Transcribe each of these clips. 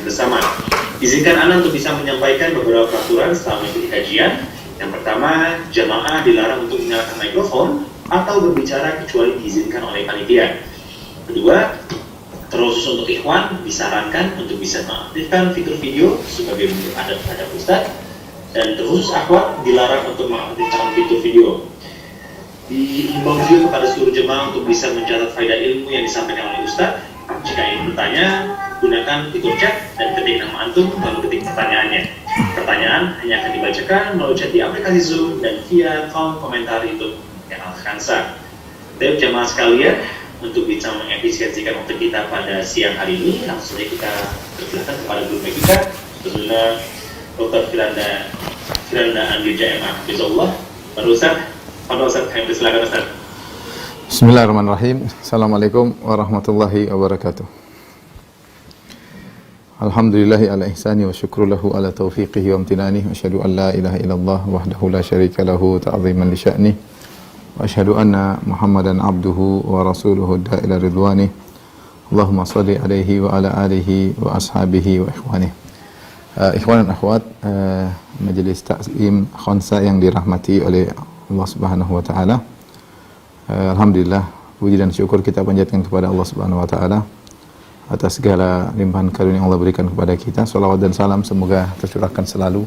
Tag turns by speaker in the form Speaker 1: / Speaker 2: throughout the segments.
Speaker 1: bersama. Izinkan Ana untuk bisa menyampaikan beberapa peraturan selama mengikuti kajian. Yang pertama, jamaah dilarang untuk menyalakan mikrofon atau berbicara kecuali diizinkan oleh panitia. Kedua, terkhusus untuk ikhwan disarankan untuk bisa mengaktifkan fitur video sebagai bentuk adab terhadap Ustadz, dan terkhusus akhwat dilarang untuk mengaktifkan fitur video. Diimbau juga kepada seluruh jemaah untuk bisa mencatat faedah ilmu yang disampaikan oleh Ustadz. Jika ingin bertanya, gunakan fitur chat dan ketik nama antum lalu ketik pertanyaannya. Pertanyaan hanya akan dibacakan melalui chat di aplikasi Zoom dan via kolom komentar YouTube yang Al-Khansa. Baik jemaah sekalian, untuk bisa mengefisiensikan waktu kita pada siang hari ini, langsung saja kita persilakan kepada guru kita, Saudara Dr. Firanda Andirja MA Hafizullah. Baru Ustaz, pada Ustaz, kami persilakan Ustaz.
Speaker 2: Bismillahirrahmanirrahim. Assalamualaikum warahmatullahi wabarakatuh. Alhamdulillahi ala ihsani wa syukru lahu ala taufiqihi wa amtinani. Wa asyhadu an la ilaha illallah wahdahu la syarika lahu ta'ziman li sya'ni. Wa asyhadu anna Muhammadan abduhu wa rasuluhu da'ila ridwani. Allahumma salli alaihi wa ala alihi wa ashabihi wa ikhwani. Ikhwan dan akhwat, Majelis Taklim Khansa yang dirahmati oleh Allah Subhanahu wa taala. Alhamdulillah, puji dan syukur kita panjatkan kepada Allah Subhanahu wa taala atas segala limpahan karunia yang Allah berikan kepada kita. Salawat dan salam semoga tercurahkan selalu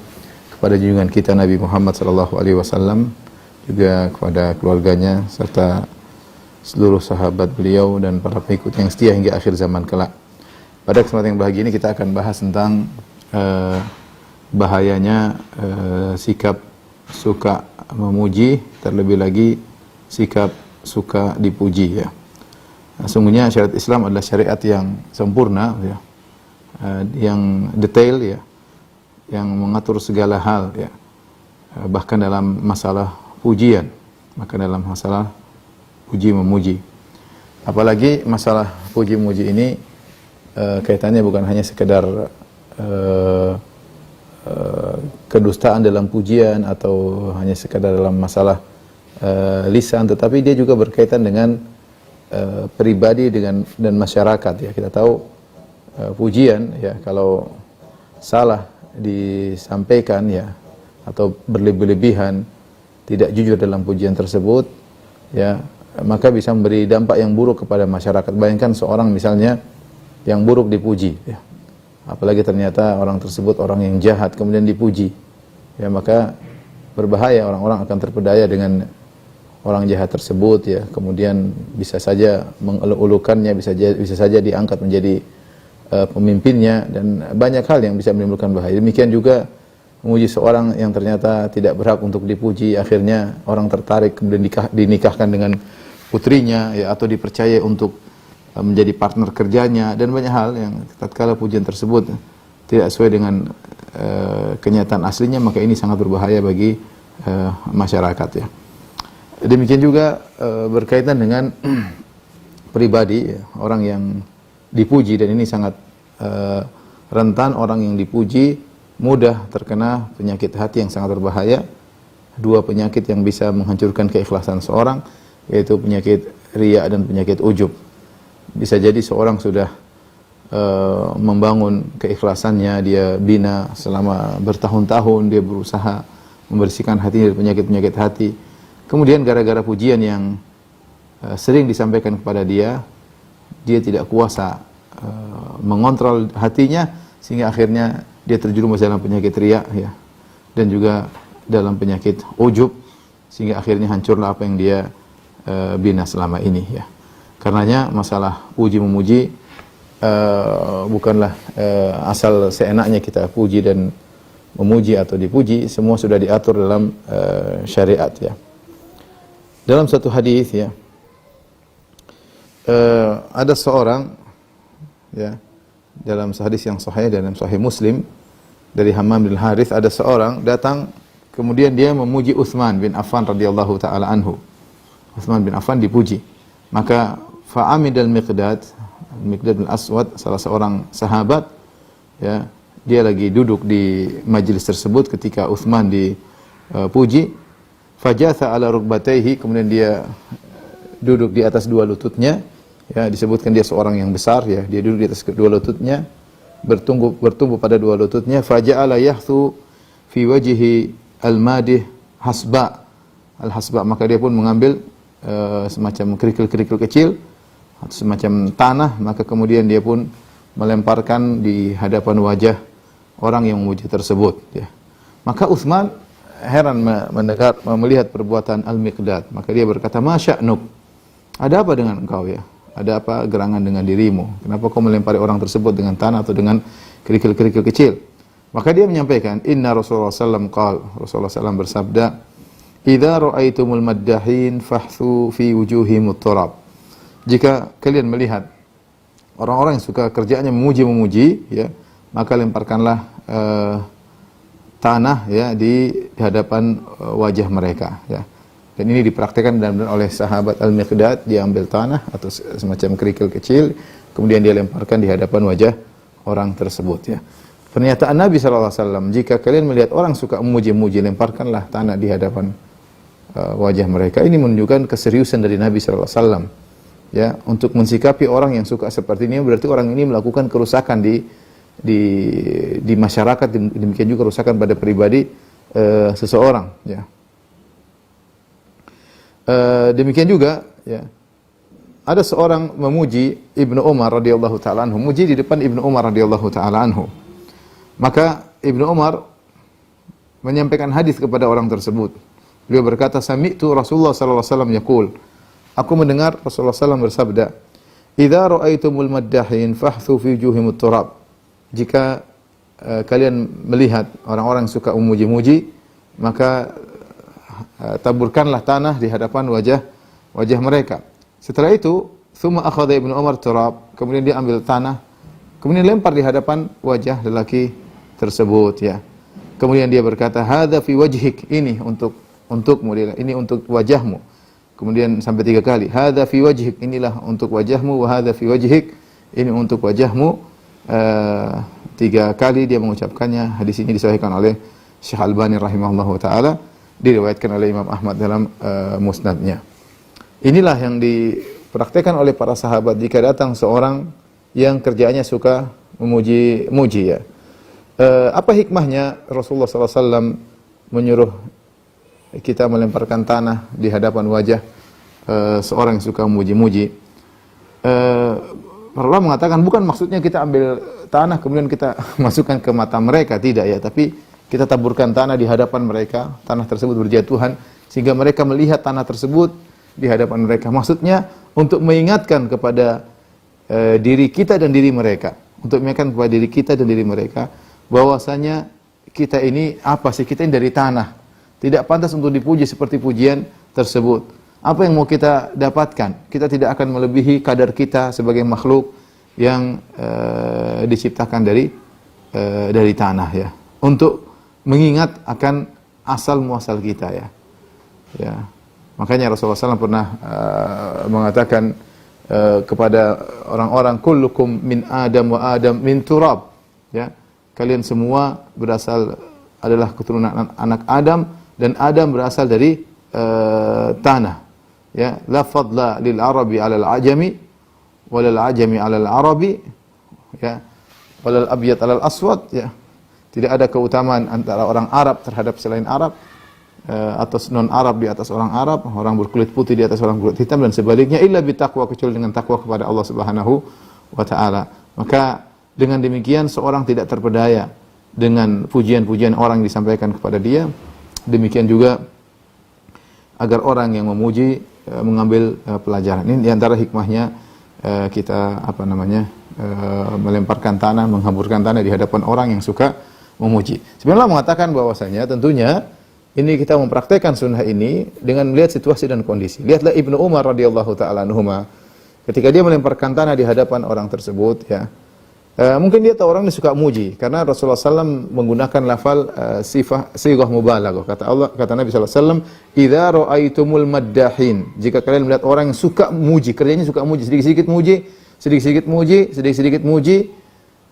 Speaker 2: kepada junjungan kita Nabi Muhammad sallallahu alaihi wasallam, juga kepada keluarganya serta seluruh sahabat beliau dan para pengikut yang setia hingga akhir zaman kelak. Pada kesempatan yang bahagia ini kita akan bahas tentang bahayanya sikap suka memuji, terlebih lagi sikap suka dipuji ya. Sungguhnya syariat Islam adalah syariat yang sempurna ya, yang detail ya, yang mengatur segala hal ya, bahkan dalam masalah pujian, bahkan dalam masalah puji memuji. Apalagi masalah puji memuji ini kaitannya bukan hanya sekedar kedustaan dalam pujian atau hanya sekedar dalam masalah lisan, tetapi dia juga berkaitan dengan pribadi dan masyarakat ya. Kita tahu pujian ya, kalau salah disampaikan ya atau berlebihan, tidak jujur dalam pujian tersebut ya, maka bisa memberi dampak yang buruk kepada masyarakat. Bayangkan seorang misalnya yang buruk dipuji ya, apalagi ternyata orang tersebut orang yang jahat kemudian dipuji ya, maka berbahaya, orang-orang akan terpedaya dengan orang jahat tersebut ya, kemudian bisa saja mengeluk-elukannya, bisa saja diangkat menjadi pemimpinnya, dan banyak hal yang bisa menimbulkan bahaya. Demikian juga memuji seorang yang ternyata tidak berhak untuk dipuji, akhirnya orang tertarik kemudian dinikahkan dengan putrinya ya, atau dipercaya untuk menjadi partner kerjanya, dan banyak hal yang tatkala pujian tersebut tidak sesuai dengan kenyataan aslinya, maka ini sangat berbahaya bagi masyarakat ya. Demikian juga berkaitan dengan pribadi ya, orang yang dipuji, dan ini sangat rentan orang yang dipuji mudah terkena penyakit hati yang sangat berbahaya. Dua penyakit yang bisa menghancurkan keikhlasan seorang, yaitu penyakit riya dan penyakit ujub. Bisa jadi seorang sudah membangun keikhlasannya, dia bina selama bertahun-tahun, dia berusaha membersihkan hatinya dari penyakit-penyakit hati. Kemudian gara-gara pujian yang sering disampaikan kepada dia, dia tidak kuasa mengontrol hatinya, sehingga akhirnya dia terjerumus dalam penyakit riya ya, dan juga dalam penyakit ujub, sehingga akhirnya hancurlah apa yang dia bina selama ini ya. Karenanya masalah puji memuji bukanlah asal seenaknya kita puji dan memuji atau dipuji, semua sudah diatur dalam syariat ya. Dalam satu hadis ya, ada seorang ya, dalam hadis yang sahih dalam Sahih Muslim dari Hammam bin Harith, ada seorang datang kemudian dia memuji Utsman bin Affan radhiyallahu taala anhu. Utsman bin Affan dipuji, maka fa'amidal Miqdad bin Aswad, salah seorang sahabat ya, dia lagi duduk di majelis tersebut ketika Utsman dipuji, fajatha ala rukbatayhi, kemudian dia duduk di atas dua lututnya ya, disebutkan dia seorang yang besar ya, dia duduk di atas kedua lututnya, bertumbuh pada dua lututnya, faja'ala yahthu fi wajhi al-madih hasba, al-hasba, maka dia pun mengambil semacam kerikil-kerikil kecil atau semacam tanah, maka kemudian dia pun melemparkan di hadapan wajah orang yang memuji tersebut, ya. Maka Utsman heran melihat perbuatan Al-Miqdad, maka dia berkata, "Ma sya'nuk? Ada apa dengan engkau, ya? Ada apa gerangan dengan dirimu? Kenapa kau melempari orang tersebut dengan tanah atau dengan kerikil-kerikil kecil?" Maka dia menyampaikan, "Inna Rasulullah sallallahu qala," Rasulullah sallallahu bersabda, "Idza ra'aitumul maddahin fahthu fi wujuhimut turab." Jika kalian melihat orang-orang yang suka kerjaannya memuji-memuji, ya, maka lemparkanlah tanah, ya, di hadapan wajah mereka, ya. Dan ini dipraktikkan oleh sahabat Al-Miqdad. Dia ambil tanah atau semacam kerikil kecil, kemudian dia lemparkan di hadapan wajah orang tersebut, ya. Pernyataan Nabi SAW, jika kalian melihat orang suka memuji-muji, lemparkanlah tanah di hadapan wajah mereka. Ini menunjukkan keseriusan dari Nabi SAW, ya, untuk mensikapi orang yang suka seperti ini. Berarti orang ini melakukan kerusakan di masyarakat, demikian juga kerusakan pada pribadi seseorang, ya. Demikian juga, ya, ada seorang memuji Ibnu Umar radhiyallahu taala anhu, memuji di depan Ibnu Umar radhiyallahu taala anhu. Maka Ibnu Umar menyampaikan hadis kepada orang tersebut. Beliau berkata, "Sami'tu Rasulullah sallallahu alaihi wasallam yaqul." Aku mendengar Rasulullah sallallahu bersabda, "Idza ra'aitumul maddahin fahthu fi wujuhimut turab." Jika kalian melihat orang-orang yang suka memuji-muji, maka taburkanlah tanah di hadapan wajah mereka. Setelah itu, thumma akhadha Ibnu Umar turab, kemudian dia ambil tanah, kemudian lempar di hadapan wajah lelaki tersebut, ya. Kemudian dia berkata, "Hadza fi wajhik," ini untukmu, ini untuk wajahmu. Kemudian sampai 3 kali, "Hadza fi wajhik," inilah untuk wajahmu, wa hadza fi wajhik, ini untuk wajahmu. 3 kali dia mengucapkannya. Hadis ini disahihkan oleh Syekh Albani rahimahullahu taala, diriwayatkan oleh Imam Ahmad dalam musnadnya. Inilah yang dipraktekkan oleh para sahabat jika datang seorang yang kerjaannya suka memuji-muji, ya. Apa hikmahnya Rasulullah SAW menyuruh kita melemparkan tanah di hadapan wajah seorang yang suka memuji-muji? Para ulama mengatakan bukan maksudnya kita ambil tanah kemudian kita masukkan ke mata mereka, tidak, ya, tapi kita taburkan tanah di hadapan mereka, tanah tersebut berjatuhan sehingga mereka melihat tanah tersebut di hadapan mereka. Maksudnya untuk mengingatkan kepada diri kita dan diri mereka, untuk mengingatkan kepada diri kita dan diri mereka bahwasanya kita ini apa sih? Kita ini dari tanah, tidak pantas untuk dipuji seperti pujian tersebut. Apa yang mau kita dapatkan? Kita tidak akan melebihi kadar kita sebagai makhluk yang diciptakan dari tanah, ya. Untuk mengingat akan asal muasal kita, ya. Ya. Makanya Rasulullah SAW pernah mengatakan kepada orang-orang, "Kullukum min Adam wa Adam min turab." Ya. Kalian semua adalah keturunan anak Adam dan Adam berasal dari tanah. Ya, la fadla lil Arabi 'ala al-'ajami wa lil 'ajami 'ala al-Arabi, ya, wa lil abyad 'ala al-aswad, ya. Tidak ada keutamaan antara orang Arab terhadap selain Arab, atau non-Arab di atas orang Arab, orang berkulit putih di atas orang berkulit hitam, dan sebaliknya, illa bitaqwa, kecuali dengan takwa kepada Allah Subhanahu wa taala. Maka dengan demikian seorang tidak terpedaya dengan pujian-pujian orang yang disampaikan kepada dia. Demikian juga agar orang yang memuji mengambil pelajaran. Ini diantara hikmahnya kita melemparkan tanah, menghamburkan tanah di hadapan orang yang suka memuji. Sebenarnya mengatakan bahwasanya tentunya ini kita mempraktekkan sunnah ini dengan melihat situasi dan kondisi. Lihatlah Ibnu Umar radhiyallahu taala anhuma, ketika dia melemparkan tanah di hadapan orang tersebut, ya. Mungkin dia tahu orang ini suka muji karena Rasulullah SAW menggunakan lafal sighah mubalaghah. Kata Nabi SAW, "Idza ra'aitumul maddahin." Jika kalian melihat orang yang suka muji, kerjanya suka muji, sedikit-sedikit muji, sedikit-sedikit muji, sedikit-sedikit muji.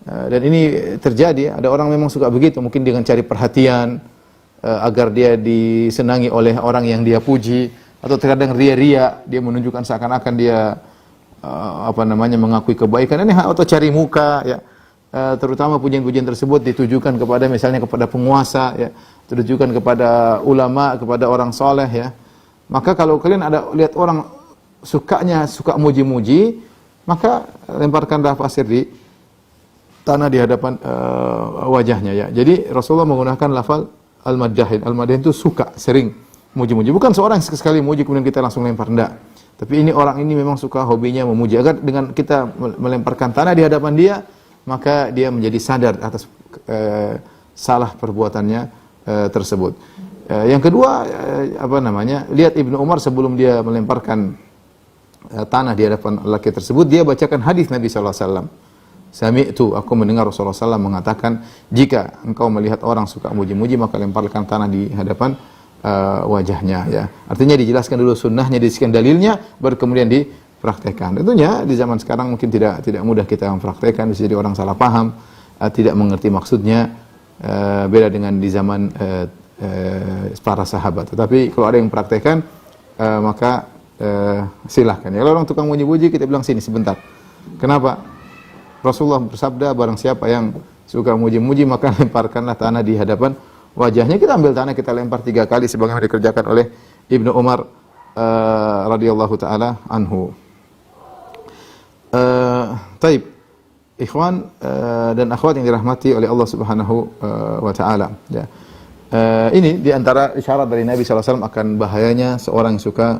Speaker 2: Dan ini terjadi, ada orang memang suka begitu, mungkin dengan cari perhatian agar dia disenangi oleh orang yang dia puji, atau terkadang ria-ria, dia menunjukkan seakan-akan dia mengakui kebaikan ini, atau cari muka, ya. terutama pujian-pujian tersebut ditujukan kepada misalnya kepada penguasa ya, ditujukan kepada ulama, kepada orang soleh ya. Maka kalau kalian ada lihat orang suka muji-muji, maka lemparkanlah pasir di tanah di hadapan wajahnya ya. Jadi Rasulullah menggunakan lafal al-maddahin. Al-maddahin itu suka, sering muji-muji. Bukan seorang sekali muji kemudian kita langsung lempar, enggak. Tapi ini orang ini memang suka hobinya memuji. Agar dengan kita melemparkan tanah di hadapan dia, maka dia menjadi sadar atas salah perbuatannya tersebut. Yang kedua, lihat Ibnu Umar sebelum dia melemparkan tanah di hadapan lelaki tersebut, dia bacakan hadis Nabi SAW. Sami'tu, aku mendengar Rasulullah SAW mengatakan, jika engkau melihat orang suka muji-muji, maka lemparkan tanah di hadapan wajahnya. Ya. Artinya dijelaskan dulu sunnahnya, disebutkan dalilnya, baru kemudian dipraktekkan. Tentunya di zaman sekarang mungkin tidak mudah kita mempraktekkan, bisa jadi orang salah paham, tidak mengerti maksudnya, beda dengan di zaman para sahabat. Tetapi kalau ada yang mempraktekkan, maka silahkan. Ya, kalau orang tukang muji-muji, kita bilang sini sebentar. Kenapa? Rasulullah bersabda, barang siapa yang suka muji-muji, maka lemparkanlah tanah di hadapan wajahnya. Kita ambil tanah, kita lempar 3 kali sebagaimana dikerjakan oleh Ibnu Umar radhiyallahu taala anhu. Taib, ikhwan dan akhwat yang dirahmati oleh Allah Subhanahu wa taala. Ya. Ini diantara isyarat dari Nabi SAW akan bahayanya seorang yang suka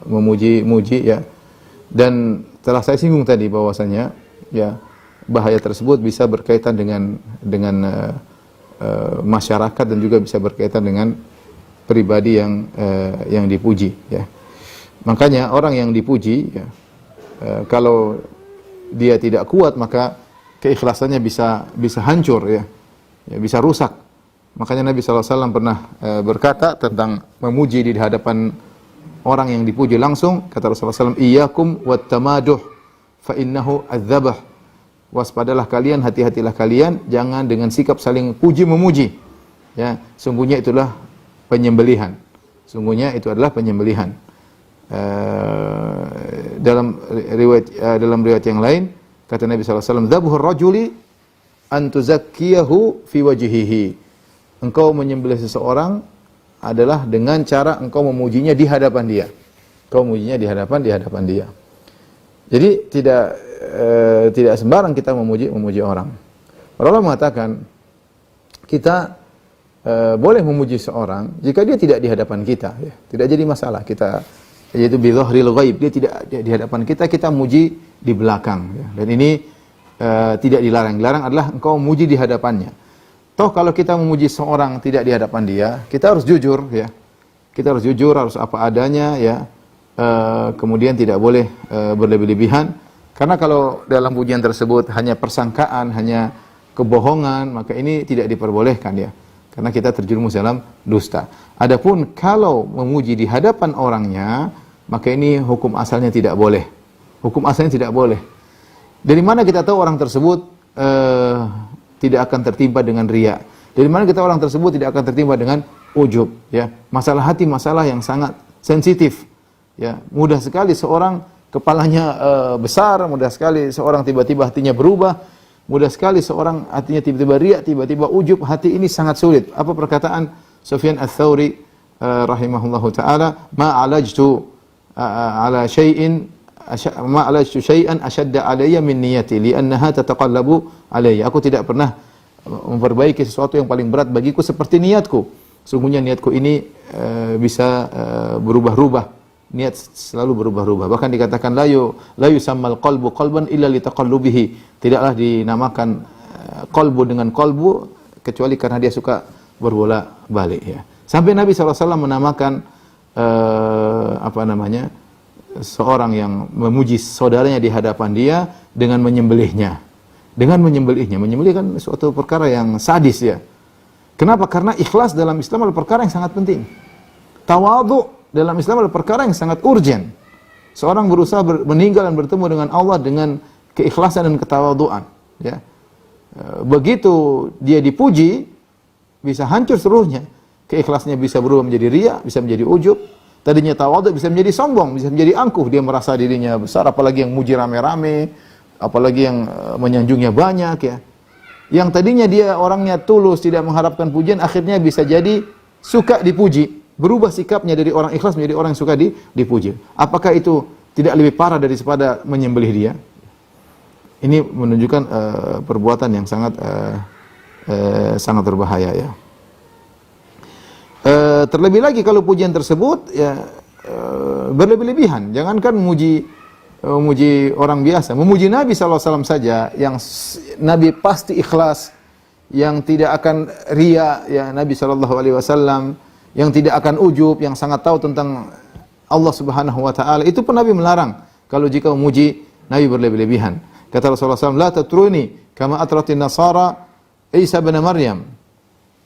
Speaker 2: memuji-muji ya. Dan telah saya singgung tadi bahwasanya ya, bahaya tersebut bisa berkaitan dengan masyarakat dan juga bisa berkaitan dengan pribadi yang dipuji ya. Makanya orang yang dipuji ya, kalau dia tidak kuat maka keikhlasannya bisa hancur ya, bisa rusak. Makanya Nabi SAW pernah berkata tentang memuji di hadapan orang yang dipuji langsung, kata Rasulullah SAW, iyyakum wat tamaduh fa innahu adzabah. Waspadalah kalian, hati-hatilah kalian, jangan dengan sikap saling puji memuji. Ya, sungguhnya itulah penyembelihan. Sungguhnya itu adalah penyembelihan. Dalam riwayat yang lain kata Nabi SAW, dzabhur rajuli an tuzakkiyahu fi wajhihi. Engkau menyembelih seseorang adalah dengan cara engkau memujinya di hadapan dia. Engkau memujinya di hadapan dia. Jadi tidak sembarang kita memuji orang. Rasulullah mengatakan kita boleh memuji seorang jika dia tidak di hadapan kita, ya. Tidak jadi masalah kita, yaitu bi dhahril ghaib, dia tidak di hadapan kita muji di belakang ya. Dan ini tidak dilarang. Dilarang adalah engkau memuji di hadapannya. Toh kalau kita memuji seorang tidak di hadapan dia, kita harus jujur ya. Kita harus jujur, harus apa adanya ya. Kemudian tidak boleh berlebih-lebihan. Karena kalau dalam pujian tersebut hanya persangkaan, hanya kebohongan, maka ini tidak diperbolehkan ya. Karena kita terjerumus dalam dusta. Adapun kalau memuji di hadapan orangnya, maka ini hukum asalnya tidak boleh. Hukum asalnya tidak boleh. Dari mana kita tahu orang tersebut tidak akan tertimpa dengan riya? Dari mana kita orang tersebut tidak akan tertimpa dengan ujub? Ya, masalah hati, masalah yang sangat sensitif. Ya, mudah sekali seorang kepalanya besar, mudah sekali seorang tiba-tiba hatinya berubah, mudah sekali seorang hatinya tiba-tiba riya, tiba-tiba ujub. Hati ini sangat sulit. Apa perkataan Sufyan Ats-Tsauri rahimahullahu taala, ma alajtu ala syai'in ma alajtu syai'an ashadda alayya min niyyati li'annaha tataqallabu alayya. Aku tidak pernah memperbaiki sesuatu yang paling berat bagiku seperti niatku. Sungguhnya niatku ini bisa berubah-ubah. Niat selalu berubah-ubah. Bahkan dikatakan la yusammal qalbu qalban illa litaqallubihi. Tidaklah dinamakan qalbu dengan qalbu kecuali karena dia suka berbolak-balik ya. Sampai Nabi SAW menamakan seorang yang memuji saudaranya di hadapan dia dengan menyembelihnya. Dengan menyembelihnya. Menyembelih kan suatu perkara yang sadis ya. Kenapa? Karena ikhlas dalam Islam adalah perkara yang sangat penting. Tawadhu dalam Islam adalah perkara yang sangat urgen. Seorang berusaha meninggal dan bertemu dengan Allah dengan keikhlasan dan ketawaduan. Ya. Begitu dia dipuji, bisa hancur seluruhnya. Keikhlasannya bisa berubah menjadi riya, bisa menjadi ujub. Tadinya tawadhu bisa menjadi sombong, bisa menjadi angkuh. Dia merasa dirinya besar, apalagi yang muji rame-rame, apalagi yang menyanjungnya banyak ya. Yang tadinya dia orangnya tulus, tidak mengharapkan pujian, akhirnya bisa jadi suka dipuji. Berubah sikapnya dari orang ikhlas menjadi orang yang suka dipuji. Apakah itu tidak lebih parah daripada menyembelih dia? Ini menunjukkan perbuatan yang sangat sangat berbahaya ya. Terlebih lagi kalau pujian tersebut ya berlebih-lebihan. Jangankan memuji orang biasa, memuji Nabi SAW saja yang Nabi pasti ikhlas, yang tidak akan ria, ya Nabi SAW yang tidak akan ujub, yang sangat tahu tentang Allah Subhanahu wa taala. Itu pun Nabi melarang kalau jika memuji Nabi berlebih-lebihan. Kata Rasulullah SAW, "La tatruni kama atratin Nasara Isa bin Maryam.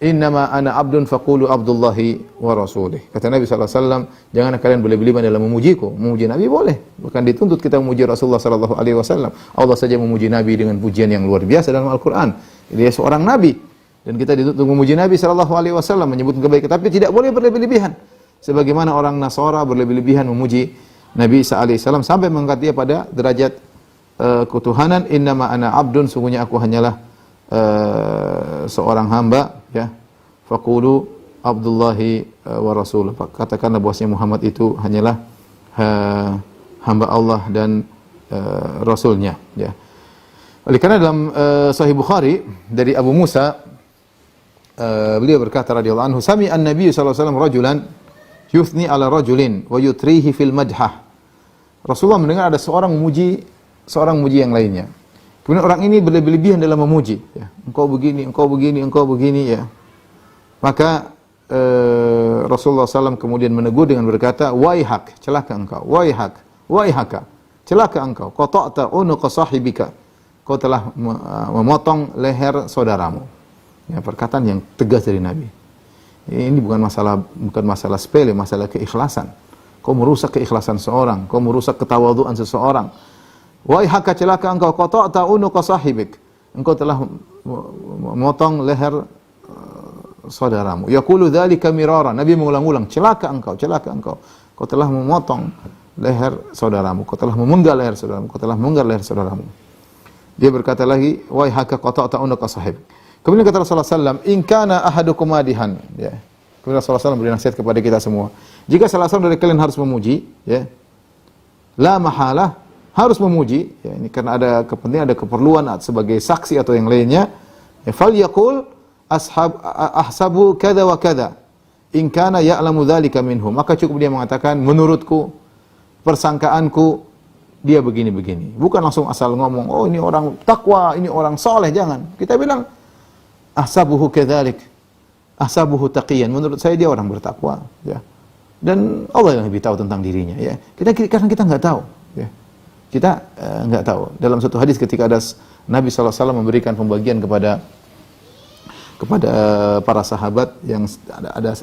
Speaker 2: Innama ana abdun faqulu Abdullahi wa rasulih." Kata Nabi SAW, jangan kalian berlebih-lebihan dalam memujiku. Memuji Nabi boleh, bukan dituntut kita memuji Rasulullah SAW. Allah saja memuji Nabi dengan pujian yang luar biasa dalam Al-Quran. Dia seorang Nabi dan kita dituntut memuji Nabi SAW, menyebut kebaikan, tapi tidak boleh berlebih-lebihan. Sebagaimana orang Nasara berlebih-lebihan memuji Nabi Isa alaihissalam sampai mengangkat dia pada derajat ketuhanan. Innama ana abdun, sungguhnya aku hanyalah seorang hamba, ya. Faqulu Abdullahi wa Rasul. Katakanlah bahwasanya Muhammad itu hanyalah hamba Allah dan Rasulnya, ya. Oleh karena dalam Sahih Bukhari dari Abu Musa, beliau berkata radhiyallahu anhu, sami an-nabiy sallallahu alaihi wasallam rajulan yuthni ala rajulin wa yutrihi fil madhah. Rasulullah mendengar ada seorang memuji yang lainnya. Kemudian orang ini berlebih-lebihan dalam memuji, ya. Engkau begini, engkau begini, engkau begini, ya. Maka Rasulullah SAW kemudian menegur dengan berkata, waihak, celaka engkau, waihak, waihaka, celaka engkau, qata'ta unuqa sahibika, kau telah memotong leher saudaramu. Ya, perkataan yang tegas dari Nabi. Ini bukan masalah sepele, masalah keikhlasan. Kau merusak keikhlasan seorang, kau merusak ketawaduan seseorang. Waihaka, celaka engkau, qata'ta unuqa sahibik, engkau telah memotong leher saudaramu. Yaqulu dzalika mirara, Nabi mengulang-ulang, celaka engkau, kau telah memotong leher saudaramu, kau telah memenggal leher saudaramu, kau telah memenggal leher saudaramu. Dia berkata lagi, waihaka qata'ta unuqa sahibik. Kemudian kata Rasulullah SAW, in kana ahadukum madihan, ya. Kemudian Rasulullah SAW beri nasihat kepada kita semua. Jika salah seorang dari kalian harus memuji, ya, la mahalah, harus memuji, ya, ini karena ada kepentingan, ada keperluan sebagai saksi atau yang lainnya. Ya, falyaqul ahsabu kada wa kada in kana ya'lamu dzalika minhu. Maka cukup dia mengatakan, menurutku, persangkaanku, dia begini-begini. Bukan langsung asal ngomong, oh ini orang takwa, ini orang soleh, jangan. Kita bilang, ahsabuhu kadzalik, ahsabuhu taqiyan. Menurut saya dia orang bertakwa, ya. Dan Allah yang lebih tahu tentang dirinya, ya. Karena kita nggak tahu, ya. Kita nggak tahu. Dalam satu hadis ketika ada Nabi SAW memberikan pembagian kepada para sahabat yang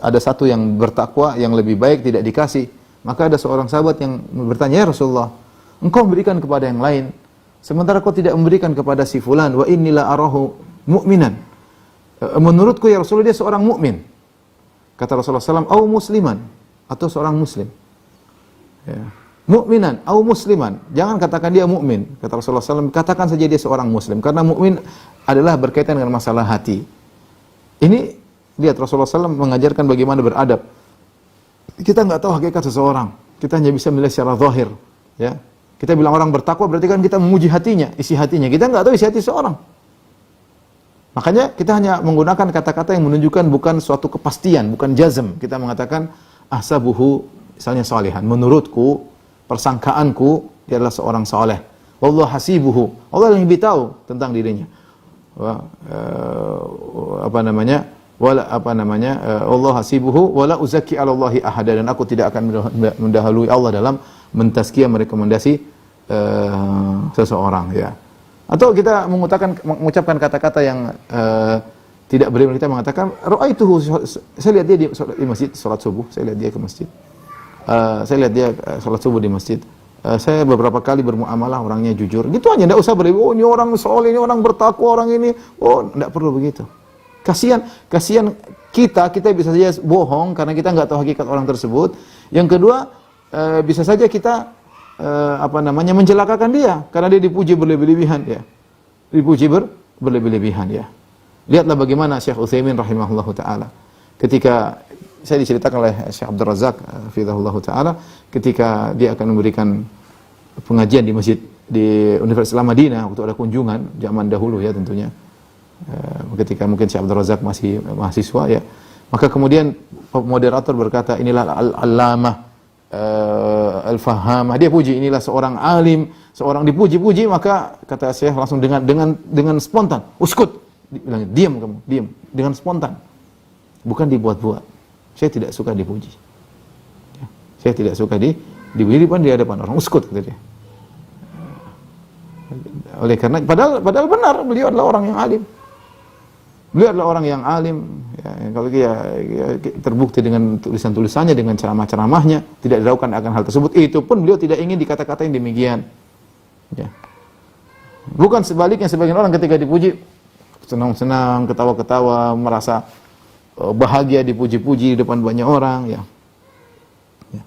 Speaker 2: ada satu yang bertakwa yang lebih baik tidak dikasih, maka ada seorang sahabat yang bertanya, ya Rasulullah, engkau memberikan kepada yang lain sementara kau tidak memberikan kepada si fulan, wa innila arahu mu'minan. Menurutku ya Rasulullah dia seorang mukmin. Kata Rasulullah SAW, au musliman, atau seorang muslim, ya. Mukminan au musliman, jangan katakan dia mukmin. Kata Rasulullah SAW, katakan saja dia seorang muslim, karena mukmin adalah berkaitan dengan masalah hati. Ini lihat Rasulullah SAW mengajarkan bagaimana beradab. Kita nggak tahu hakikat seseorang, kita hanya bisa melihat secara zahir, ya. Kita bilang orang bertakwa berarti kan kita memuji hatinya, isi hatinya. Kita nggak tahu isi hati seseorang. Makanya kita hanya menggunakan kata-kata yang menunjukkan bukan suatu kepastian, bukan jazm. Kita mengatakan ahsabuhu, misalnya salihan, menurutku, persangkaanku dia adalah seorang saleh. Wallahu hasibuhu, Allah yang lebih tahu tentang dirinya. Allah hasibuhu wala uzaki 'ala Allahi ahada, dan aku tidak akan mendahului Allah dalam mentazkiyah, merekomendasi seseorang, ya. Atau kita mengucapkan kata-kata yang tidak benar. Kita mengatakan ra'aituhu, saya lihat dia di masjid salat subuh, saya lihat dia ke masjid. Saya lihat dia salat subuh di masjid. Saya beberapa kali bermuamalah, orangnya jujur. Gitu aja, enggak usah berlebih. Oh, ini orang soleh, ini orang bertakwa, orang ini. Oh, enggak perlu begitu. Kasihan kita bisa saja bohong karena kita enggak tahu hakikat orang tersebut. Yang kedua, bisa saja kita mencelakakan dia karena dia dipuji berlebih-lebihan, ya. Dipuji berlebih-lebihan ya. Lihatlah bagaimana Syekh Utsaimin rahimahullahu taala ketika saya diceritakan oleh Syekh Abdul Razak hafizahullahu taala ketika dia akan memberikan pengajian di masjid di Universitas Islam Madinah waktu ada kunjungan zaman dahulu ya tentunya. Ketika mungkin Syekh Abdul Razak masih mahasiswa ya. Maka kemudian moderator berkata, inilah al-allamah al-fahamah. Dia puji, inilah seorang alim, seorang dipuji-puji, maka kata Syekh langsung dengan spontan, uskut, bilang, diam kamu, diam, dengan spontan. Bukan dibuat-buat. Saya tidak suka dipuji. Ya. Saya tidak suka dipuji di hadapan orang, uskut kata dia. Oleh karena padahal benar beliau adalah orang yang alim. Beliau adalah orang yang alim, ya, kalau dia terbukti dengan tulisan-tulisannya, dengan ceramah-ceramahnya, tidak diragukan akan hal tersebut. Itu pun beliau tidak ingin dikata-katain demikian. Ya. Bukan sebaliknya, sebagian orang ketika dipuji senang-senang, ketawa-ketawa, merasa bahagia dipuji-puji di depan banyak orang. Ya. Ya.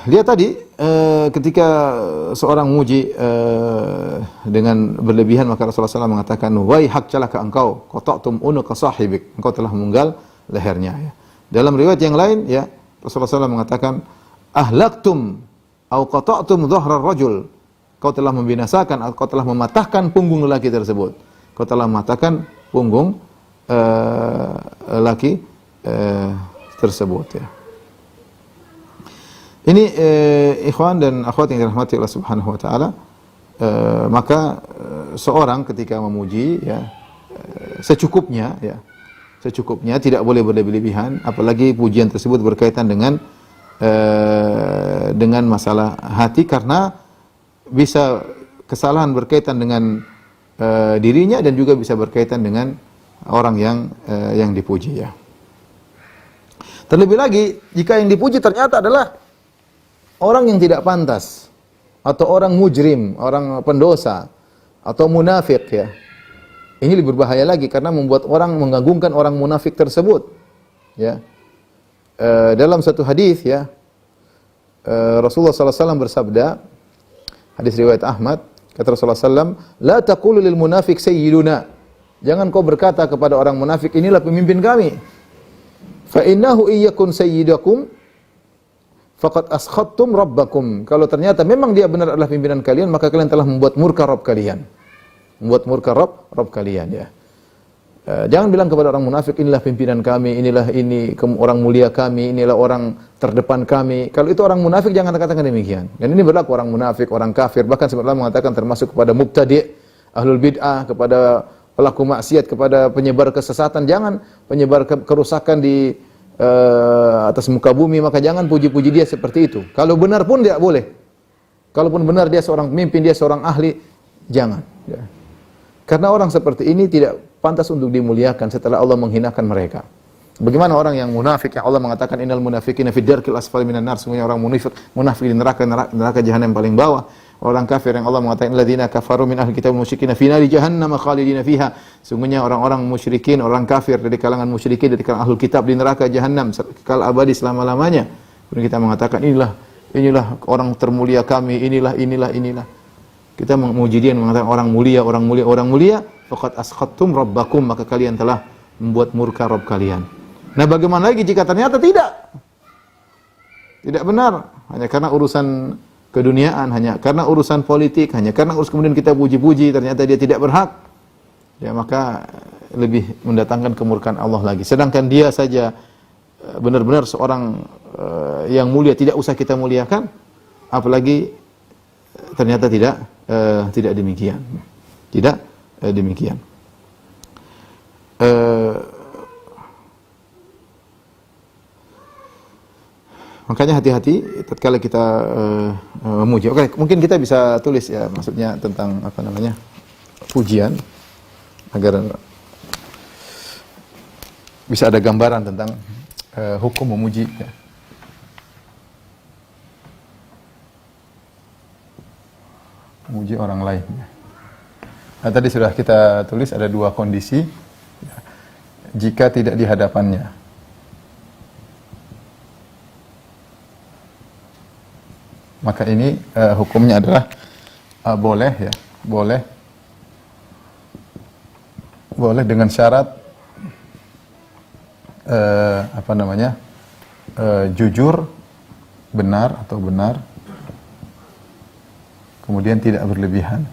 Speaker 2: Lihat tadi ketika seorang muji dengan berlebihan, maka Rasulullah SAW mengatakan, "Waihak celaka engkau, qata'tum unuqa sahibik." Engkau telah memenggal lehernya ya. Dalam riwayat yang lain ya, Rasulullah SAW mengatakan, "Ahlaktum au qata'tum dhahra rajul." Kau telah membinasakan, kau telah mematahkan punggung lelaki tersebut. Kau telah mematahkan punggung lelaki tersebut ya. Ini ikhwan dan akhwat yang dirahmati Allah Subhanahu wa taala, maka seorang ketika memuji ya secukupnya ya. Secukupnya, tidak boleh berlebih-lebihan, apalagi pujian tersebut berkaitan dengan masalah hati, karena bisa kesalahan berkaitan dengan dirinya dan juga bisa berkaitan dengan orang yang dipuji ya. Terlebih lagi jika yang dipuji ternyata adalah orang yang tidak pantas, atau orang mujrim, orang pendosa, atau munafik ya. Ini lebih berbahaya lagi karena membuat orang mengagungkan orang munafik tersebut. Ya. Dalam satu hadis ya, Rasulullah SAW bersabda, hadis riwayat Ahmad, kata Rasulullah SAW, "La taqulu lil munafik sayyiduna." Jangan kau berkata kepada orang munafik, inilah pemimpin kami. Fa innahu iyyakun sayyidakum faqad askhattum rabbakum. Kalau ternyata memang dia benar adalah pimpinan kalian, maka kalian telah membuat murka Rabb kalian. Membuat murka Rabb kalian ya. Jangan bilang kepada orang munafik, inilah pimpinan kami, inilah orang mulia kami, inilah orang terdepan kami. Kalau itu orang munafik jangan katakan demikian. Dan ini berlaku orang munafik, orang kafir, bahkan sebenarnya mengatakan termasuk kepada mubtadi', ahlul bid'ah, kepada pelaku maksiat, kepada penyebar kesesatan. Jangan penyebar kerusakan di atas muka bumi, maka jangan puji-puji dia seperti itu. Kalau benar pun tidak boleh. Kalaupun benar dia seorang pemimpin, dia seorang ahli, jangan. Ya. Karena orang seperti ini tidak pantas untuk dimuliakan setelah Allah menghinakan mereka. Bagaimana orang yang munafik, yang Allah mengatakan innal munafiqina fi darkil asfali minan nar, semuanya orang munafik di neraka jahanam yang paling bawah. Orang kafir yang Allah mengatakan alladzina kafaru min ahli kitab musyrikin fi nari jahannam khalidina fiha. Sungguhnya orang-orang musyrikin, orang kafir dari kalangan musyrikin, dari kalangan ahlul kitab di neraka jahanam kekal abadi selama-lamanya. Kemudian kita mengatakan inilah orang termulia kami, inilah. Kita memuji dia, mengatakan orang mulia, faqad askhattum rabbakum, maka kalian telah membuat murka Rabb kalian. Nah, bagaimana lagi jika ternyata tidak benar, hanya karena urusan keduniaan, hanya karena urusan politik, hanya karena kemudian kita puji-puji, ternyata dia tidak berhak, ya maka lebih mendatangkan kemurkaan Allah lagi. Sedangkan dia saja benar-benar seorang yang mulia, tidak usah kita muliakan, apalagi ternyata tidak demikian. Tidak demikian. Makanya hati-hati tatkala kita memuji. Oke, mungkin kita bisa tulis ya, maksudnya tentang pujian, agar bisa ada gambaran tentang hukum memuji ya. Memuji orang lain. Nah, tadi sudah kita tulis ada dua kondisi ya, jika tidak di hadapannya. Maka ini hukumnya adalah boleh boleh dengan syarat jujur, benar atau benar, kemudian tidak berlebihan.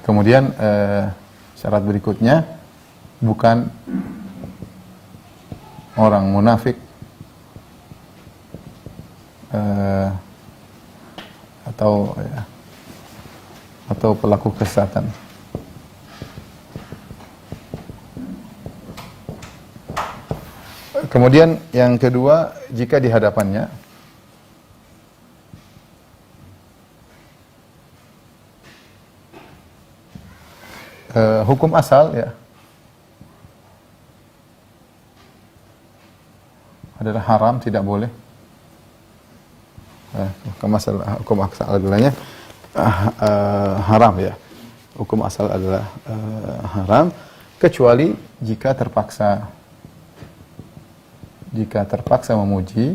Speaker 2: Kemudian syarat berikutnya bukan orang munafik atau pelaku kesesatan. Kemudian yang kedua, jika di hadapannya hukum asal ya adalah haram, tidak boleh. Hukum asal adalah haram ya. Hukum asal adalah haram kecuali jika terpaksa. Jika terpaksa memuji,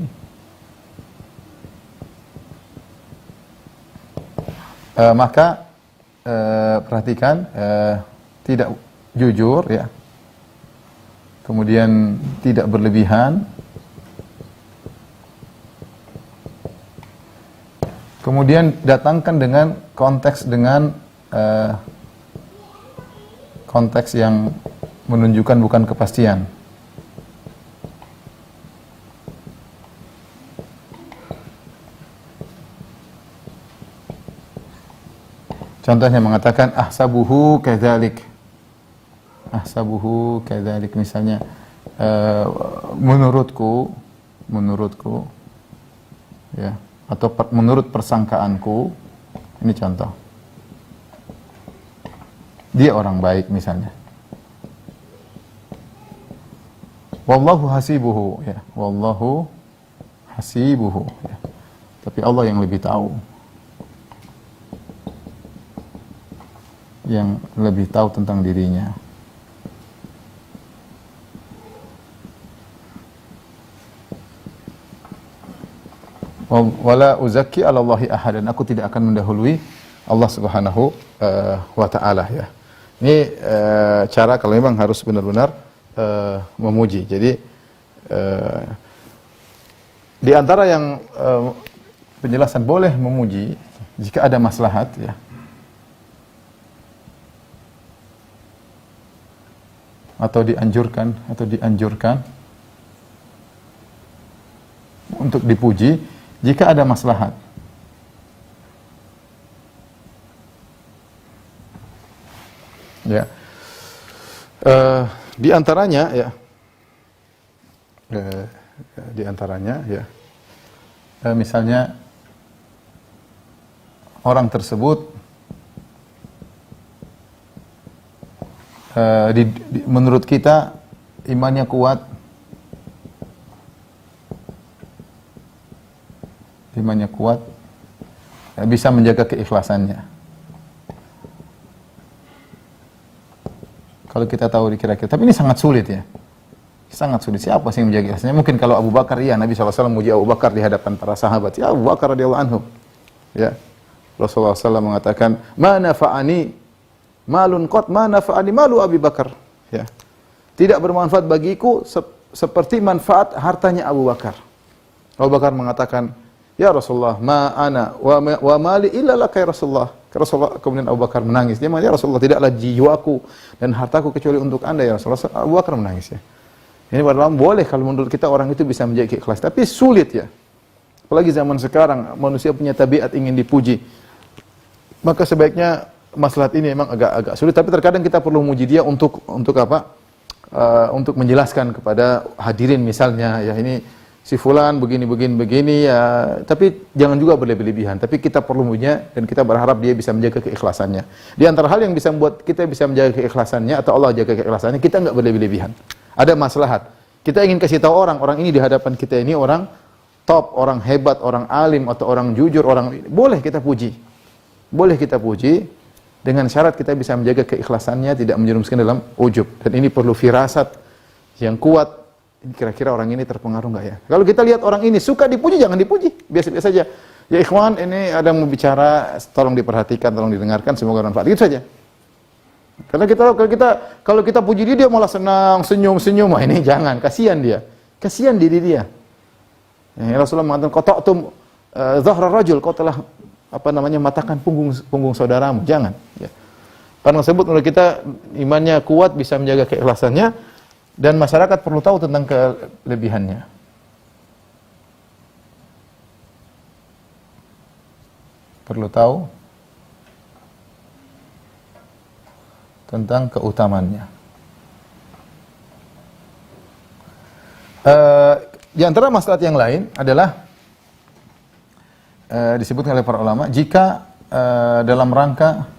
Speaker 2: maka perhatikan, tidak jujur ya, kemudian tidak berlebihan, kemudian datangkan dengan konteks yang menunjukkan bukan kepastian. Contohnya mengatakan ahsabuhu kadzalik. Ahsabuhu kadzalik, misalnya menurutku ya, atau menurut persangkaanku. Ini contoh. Dia orang baik misalnya. Wallahu hasibuhu ya. Wallahu hasibuhu ya. Tapi Allah yang lebih tahu. Yang lebih tahu tentang dirinya. Wala uzakki 'ala Allahi ahadan. Aku tidak akan mendahului Allah Subhanahu wa taala ya. Ini cara kalau memang harus benar-benar memuji. Jadi di antara yang penjelasan boleh memuji jika ada maslahat ya. Atau dianjurkan untuk dipuji jika ada maslahat. Ya, di antaranya ya, misalnya orang tersebut menurut kita imannya kuat, bisa menjaga keikhlasannya. Kalau kita tahu kira-kira, tapi ini sangat sulit ya, sangat sulit. Siapa sih yang menjaga keikhlasannya? Mungkin kalau Abu Bakar, ya Nabi SAW memuji Abu Bakar di hadapan para sahabat, ya Abu Bakar radhiyallahu anhu, ya Rasulullah SAW mengatakan, ma nafa'ani malun qat ma nafa'ani malu Abi Bakar ya. Tidak bermanfaat bagiku seperti manfaat hartanya Abu Bakar. Abu Bakar mengatakan, "Ya Rasulullah, ma ana wa mali illa laka ya Rasulullah." Kemudian Abu Bakar menangis. Dia mengatakan, "Ya Rasulullah, tidaklah jiwaku dan hartaku kecuali untuk Anda ya Rasulullah." Abu Bakar menangis ya. Ini padahal boleh kalau menurut kita orang itu bisa menjaga ikhlas, tapi sulit ya. Apalagi zaman sekarang manusia punya tabiat ingin dipuji. Maka sebaiknya maslahat ini memang agak sulit, tapi terkadang kita perlu memuji dia untuk apa? Untuk menjelaskan kepada hadirin misalnya, ya ini si fulan begini ya, tapi jangan juga berlebihan. Tapi kita perlu memujinya dan kita berharap dia bisa menjaga keikhlasannya. Di antara hal yang bisa membuat kita bisa menjaga keikhlasannya atau Allah jaga keikhlasannya, kita enggak berlebihan. Ada maslahat. Kita ingin kasih tahu orang ini di hadapan kita ini orang top, orang hebat, orang alim atau orang jujur, boleh kita puji. Boleh kita puji. Dengan syarat kita bisa menjaga keikhlasannya, tidak menjerumuskan dalam ujub. Dan ini perlu firasat yang kuat. Kira-kira orang ini terpengaruh enggak ya? Kalau kita lihat orang ini suka dipuji, jangan dipuji. Biasa-biasa saja. Ya ikhwan, ini ada yang mau bicara, tolong diperhatikan, tolong didengarkan, semoga bermanfaat. Itu saja. Karena kalau kita puji dia malah senang, senyum-senyum. Wah, ini jangan, kasihan dia. Kasihan diri dia. Ya, Rasulullah mengatakan, qata'tum dhahra rajul, kau telah matakan punggung saudaramu. Jangan, ya. Karena tersebut menurut kita imannya kuat, bisa menjaga keikhlasannya, dan masyarakat perlu tahu tentang kelebihannya. Perlu tahu tentang keutamannya. Di antara maslahat yang lain adalah disebutkan oleh para ulama, jika dalam rangka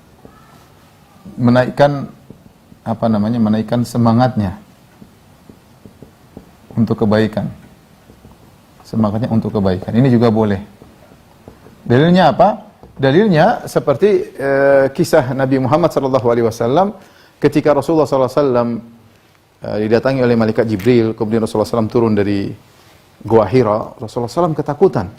Speaker 2: menaikkan menaikkan semangatnya untuk kebaikan. Semangatnya untuk kebaikan. Ini juga boleh. Dalilnya apa? Dalilnya seperti kisah Nabi Muhammad SAW ketika Rasulullah SAW didatangi oleh malaikat Jibril, kemudian Rasulullah SAW turun dari Gua Hira. Rasulullah SAW ketakutan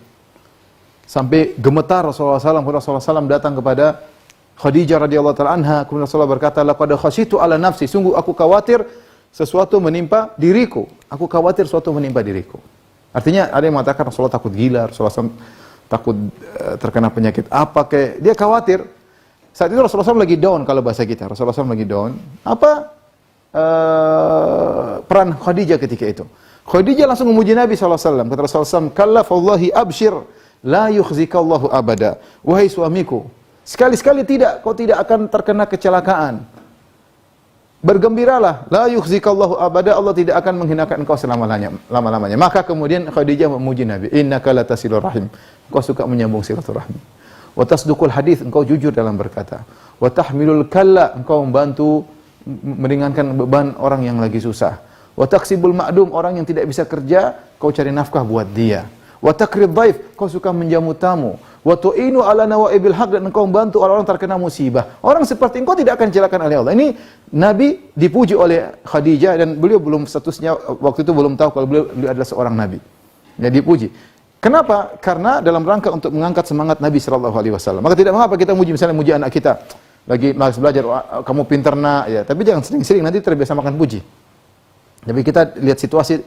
Speaker 2: sampai gemetar. Rasulullah SAW datang kepada Khadijah radhiyallahu taala anha, kemudian Rasulullah berkata, laqad khasyitu ala nafsi, sungguh aku khawatir sesuatu menimpa diriku. Aku khawatir sesuatu menimpa diriku. Artinya ada yang mengatakan Rasulullah takut gila, Rasulullah SAW takut terkena penyakit apa, kayak dia khawatir. Saat itu Rasulullah SAW lagi down, kalau bahasa kita Rasulullah SAW lagi down. Apa peran Khadijah ketika itu? Khadijah langsung memuji Nabi SAW. Kata Rasulullah SAW, kalla fawallahi abshir la yukhzikallahu abada. Wahai suamiku, sekali-sekali tidak, kau tidak akan terkena kecelakaan. Bergembiralah, la yukhzikallahu abada, Allah tidak akan menghinakan engkau selama-lamanya. Maka kemudian Khadijah memuji Nabi, innaka latasilur rahim, engkau suka menyambung silaturahmi. Wa tasduqul hadits, engkau jujur dalam berkata. Wa tahmilul kalla, engkau membantu meringankan beban orang yang lagi susah. Wa taksibul ma'dum, orang yang tidak bisa kerja, kau cari nafkah buat dia. Wa takrid dhaif, kau suka menjamu tamu. Wa tu'inu ala nawaibil haq, dan engkau membantu orang-orang terkena musibah. Orang seperti engkau tidak akan dicelakan oleh Allah. Ini Nabi dipuji oleh Khadijah, dan beliau belum statusnya waktu itu belum tahu kalau beliau adalah seorang nabi. Ya, dipuji. Kenapa? Karena dalam rangka untuk mengangkat semangat Nabi sallallahu alaihi wasallam. Maka tidak mengapa kita muji, misalnya muji anak kita lagi malas belajar, kamu pintar nak, ya, tapi jangan sering-sering, nanti terbiasa makan puji. Tapi kita lihat situasi,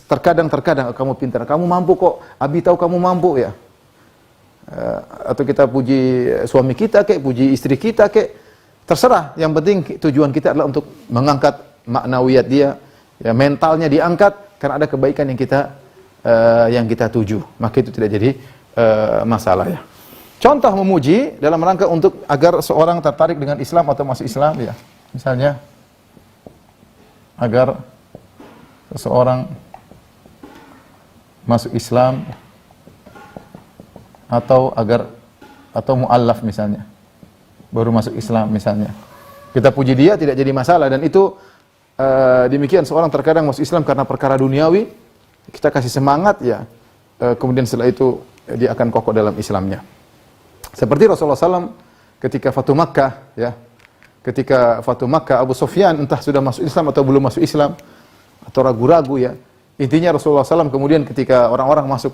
Speaker 2: terkadang kamu pintar, kamu mampu kok, Abi tahu kamu mampu, ya. Atau kita puji suami kita kek, puji istri kita kek, terserah. Yang penting tujuan kita adalah untuk mengangkat maknawiyat dia, ya, mentalnya diangkat karena ada kebaikan yang kita tuju. Maka itu tidak jadi masalah, ya. Contoh memuji dalam rangka untuk agar seorang tertarik dengan Islam atau masuk Islam, ya. Misalnya agar seseorang masuk Islam, atau mu'allaf misalnya, baru masuk Islam misalnya, kita puji dia tidak jadi masalah. Dan itu demikian, seorang terkadang masuk Islam karena perkara duniawi, kita kasih semangat, ya, kemudian setelah itu dia akan kokoh dalam Islamnya. Seperti Rasulullah SAW ketika Fatu Makkah, ya, ketika Fatu Makkah, Abu Sufyan entah sudah masuk Islam atau belum masuk Islam, atau ragu-ragu, ya. Intinya Rasulullah SAW kemudian ketika orang-orang masuk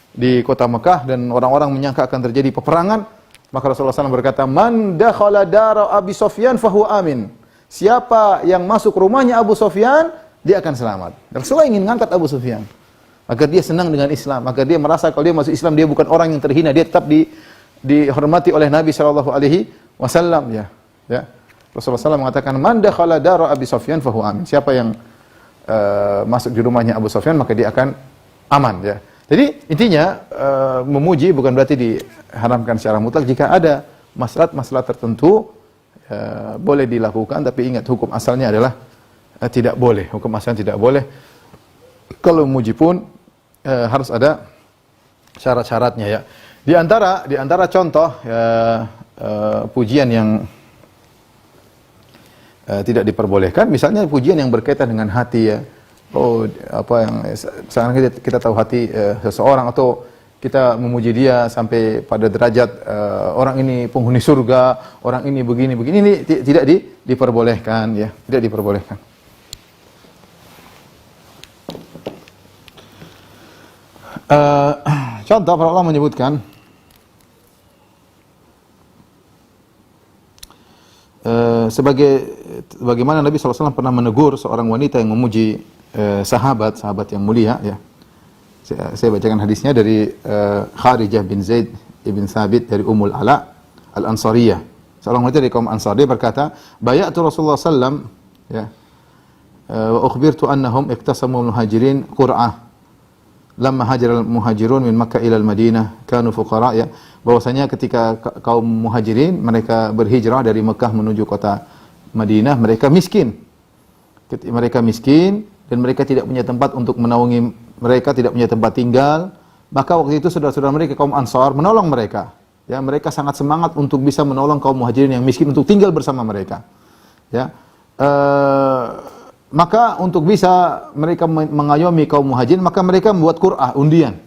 Speaker 2: di kota Mekah dan orang-orang menyangka akan terjadi peperangan, maka Rasulullah SAW berkata, man dakhala dara Abi Sufyan fahuwa amin. Siapa yang masuk rumahnya Abu Sufyan, dia akan selamat. Rasulullah ingin mengangkat Abu Sufyan agar dia senang dengan Islam, agar dia merasa kalau dia masuk Islam dia bukan orang yang terhina, dia tetap dihormati oleh Nabi SAW, ya. Rasulullah SAW mengatakan, man dakhala dara Abi Sufyan fahuwa amin. Siapa yang masuk di rumahnya Abu Sufyan, maka dia akan aman, ya. Jadi intinya memuji bukan berarti diharamkan secara mutlak. Jika ada maslahat tertentu boleh dilakukan, tapi ingat hukum asalnya adalah tidak boleh. Hukum asalnya tidak boleh. Kalau memuji pun harus ada syarat-syaratnya, ya. Di antara contoh pujian yang tidak diperbolehkan, misalnya pujian yang berkaitan dengan hati, ya. Oh, apa yang sekarang kita tahu hati seseorang, atau kita memuji dia sampai pada derajat orang ini penghuni surga, orang ini begini, ini tidak diperbolehkan, ya, tidak diperbolehkan. Contoh para ulama menyebutkan Sebagaimana Nabi SAW pernah menegur seorang wanita yang memuji sahabat yang mulia, ya. Saya bacakan hadisnya dari Kharijah bin Zaid ibn Thabit dari Ummul Ala Al-Ansariyah. Seorang wanita dari kaum Ansar, dia berkata, "Bay'atu Rasulullah sallam, ya. Wa ukhbirtu annahum iktasamu muhajirin qur'ah. Lamma hajaral muhajirun min Makkah ila al-Madinah kanu fuqara," ya. Bahwasanya ketika kaum muhajirin mereka berhijrah dari Mekah menuju kota Madinah, mereka miskin. Mereka miskin dan mereka tidak punya tempat untuk menaungi mereka, tidak punya tempat tinggal. Maka waktu itu saudara-saudara mereka kaum Ansar menolong mereka. Ya, mereka sangat semangat untuk bisa menolong kaum muhajirin yang miskin untuk tinggal bersama mereka. Ya. Maka untuk bisa mereka mengayomi kaum muhajirin, maka mereka membuat qur'ah, undian.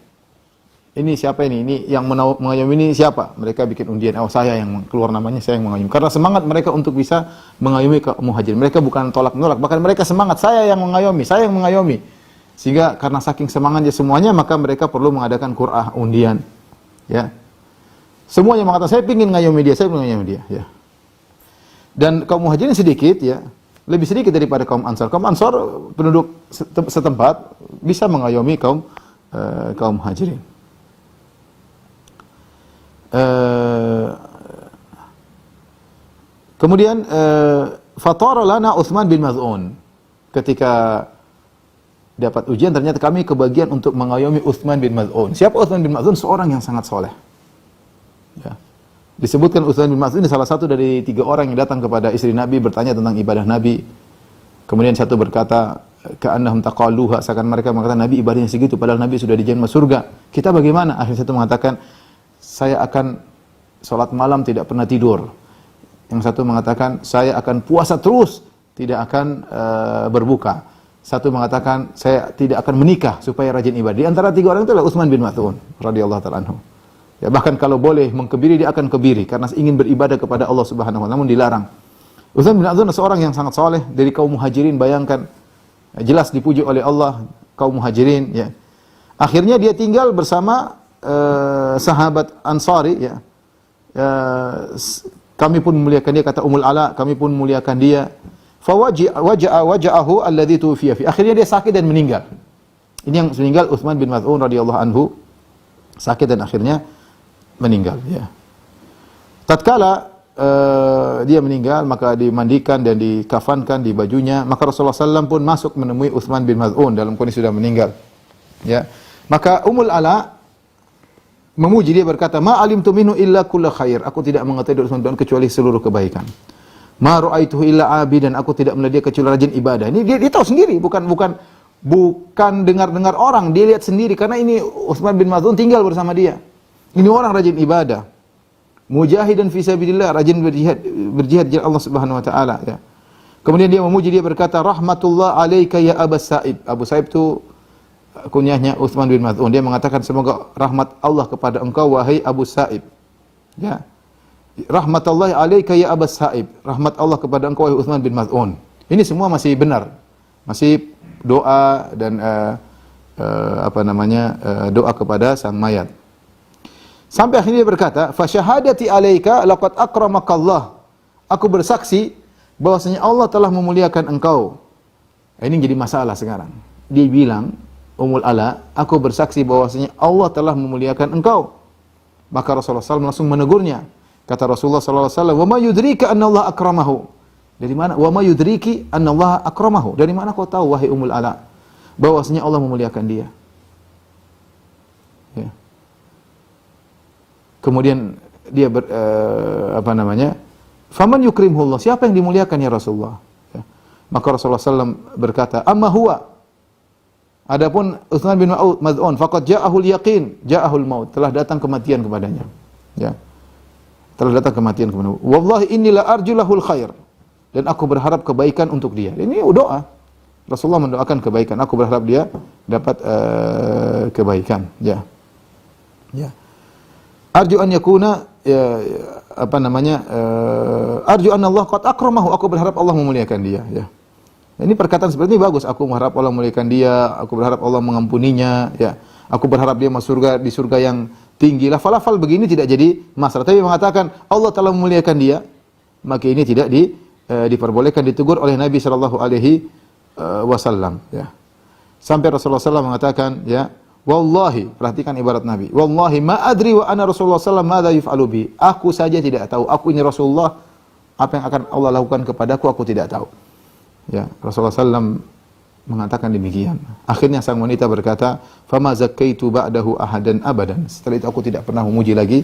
Speaker 2: Ini siapa ini? Ini yang mengayomi ini siapa? Mereka bikin undian. Oh, saya yang keluar namanya, saya yang mengayomi. Karena semangat mereka untuk bisa mengayomi kaum muhajirin. Mereka bukan tolak-menolak, bahkan mereka semangat, saya yang mengayomi, saya yang mengayomi. Sehingga karena saking semangatnya semuanya, maka mereka perlu mengadakan qur'ah, undian. Ya. Semuanya mengatakan, saya ingin mengayomi dia, saya ingin mengayomi dia. Ya. Dan kaum muhajirin sedikit, ya. Lebih sedikit daripada kaum Ansar. Kaum Ansar penduduk setempat bisa mengayomi kaum muhajirin. Kemudian fatara lana Utsman bin Maz'un. Ketika dapat ujian, ternyata kami kebagian untuk mengayomi Utsman bin Maz'un. Siapa Utsman bin Maz'un? Seorang yang sangat soleh. Ya. Disebutkan Utsman bin Maz'un ini salah satu dari 3 orang yang datang kepada istri Nabi bertanya tentang ibadah Nabi. Kemudian satu berkata, ka'annahum taqalluha, seakan mereka mengatakan Nabi ibadahnya segitu padahal Nabi sudah dijanjikan masuk surga. Kita bagaimana? Akhirnya satu mengatakan, saya akan salat malam tidak pernah tidur. Yang satu mengatakan, saya akan puasa terus, tidak akan berbuka. Satu mengatakan, saya tidak akan menikah supaya rajin ibadah. Di antara 3 orang itu adalah Utsman bin Maz'un radhiyallahu ta'ala anhu. Ya, bahkan kalau boleh mengkebiri, dia akan kebiri karena ingin beribadah kepada Allah Subhanahu wa taala, namun dilarang. Utsman bin Maz'un seorang yang sangat soleh dari kaum muhajirin, bayangkan, jelas dipuji oleh Allah kaum muhajirin, ya. Akhirnya dia tinggal bersama sahabat Ansari, ya. Kami pun memuliakan dia, kata Ummul Ala, kami pun memuliakan dia. Waja'ahu alladhi tufiya fi. Akhirnya dia sakit dan meninggal. Ini yang meninggal Utsman bin Maz'un radhiyallahu anhu, sakit dan akhirnya meninggal, ya. Tatkala dia meninggal, maka dimandikan dan dikafankan di bajunya, maka Rasulullah SAW pun masuk menemui Utsman bin Maz'un dalam kondisi sudah meninggal, ya. Maka Ummul Ala memuji dia, berkata, "Ma alimtu minhu illa kulla khair." Aku tidak mengetahui dari Utsman bin Maz'un kecuali seluruh kebaikan. "Ma ra'aituhu illa abidan." Aku tidak melihat dia kecuali rajin ibadah. Ini dia tahu sendiri, bukan dengar-dengar orang, dia lihat sendiri karena ini Utsman bin Maz'un tinggal bersama dia. Ini orang rajin ibadah. Mujahidan fi sabilillah, rajin berjihad jalan Allah Subhanahu wa taala, ya. Kemudian dia memuji, dia berkata, "Rahmatullah alaika ya Abu Sa'ib." Abu Sa'ib itu kunyahnya Utsman bin Maz'un. Dia mengatakan, semoga rahmat Allah kepada engkau wahai Abu Sa'ib. Ya. Rahmatullah alaika ya Abu Sa'ib. Rahmat Allah kepada engkau wahai Utsman bin Maz'un. Ini semua masih benar. Masih doa dan doa kepada sang mayat. Sampai akhirnya dia berkata, "Fa syahadati alaika laqad akramakallah." Aku bersaksi bahwasanya Allah telah memuliakan engkau. Ini jadi masalah sekarang. Dia bilang, Ummul Ala, aku bersaksi bahwasanya Allah telah memuliakan engkau. Maka Rasulullah SAW langsung menegurnya. Kata Rasulullah SAW, "Wa ma yudrika anna Allah akramahu." Dari mana? "Wa ma yudriki anna Allah akramahu." Dari mana kau tahu wahai Ummul Ala bahwasanya Allah memuliakan dia? Ya. Kemudian dia "Faman yukrimhullah?" Siapa yang dimuliakan ya Rasulullah? Ya. Maka Rasulullah SAW berkata, "Amma huwa." Adapun Utsman bin Maz'un, faqad ja'ahul yaqin, ja'ahul maut, telah datang kematian kepadanya. Ya. Telah datang kematian kepadanya. "Wallahi inni la arjulahul khair." Dan aku berharap kebaikan untuk dia. Ini doa. Rasulullah mendoakan kebaikan. Aku berharap dia dapat kebaikan. Ya. Ya. Arju an yakuna, arju an Allah qad akramahu. Aku berharap Allah memuliakan dia, ya. Ini perkataan seperti ini bagus. Aku berharap Allah memuliakan dia, aku berharap Allah mengampuninya, ya. Aku berharap dia masuk surga, di surga yang tinggi. Lafal-lafal begini tidak jadi masalah. Tapi mengatakan Allah telah memuliakan dia, maka ini tidak diperbolehkan, ditegur oleh Nabi sallallahu alaihi wasallam ya. Sampai Rasulullah SAW mengatakan ya, wallahi, perhatikan ibarat Nabi, wallahi ma adri wa ana Rasulullah sallallahu madza yuf'alu bi. Aku saja tidak tahu, aku ini Rasulullah, apa yang akan Allah lakukan kepadaku aku tidak tahu. Ya, Rasulullah SAW mengatakan demikian. Akhirnya sang wanita berkata, "Fama zakkaitu ba'dahu ahadan abadan." Setelah itu aku tidak pernah memuji lagi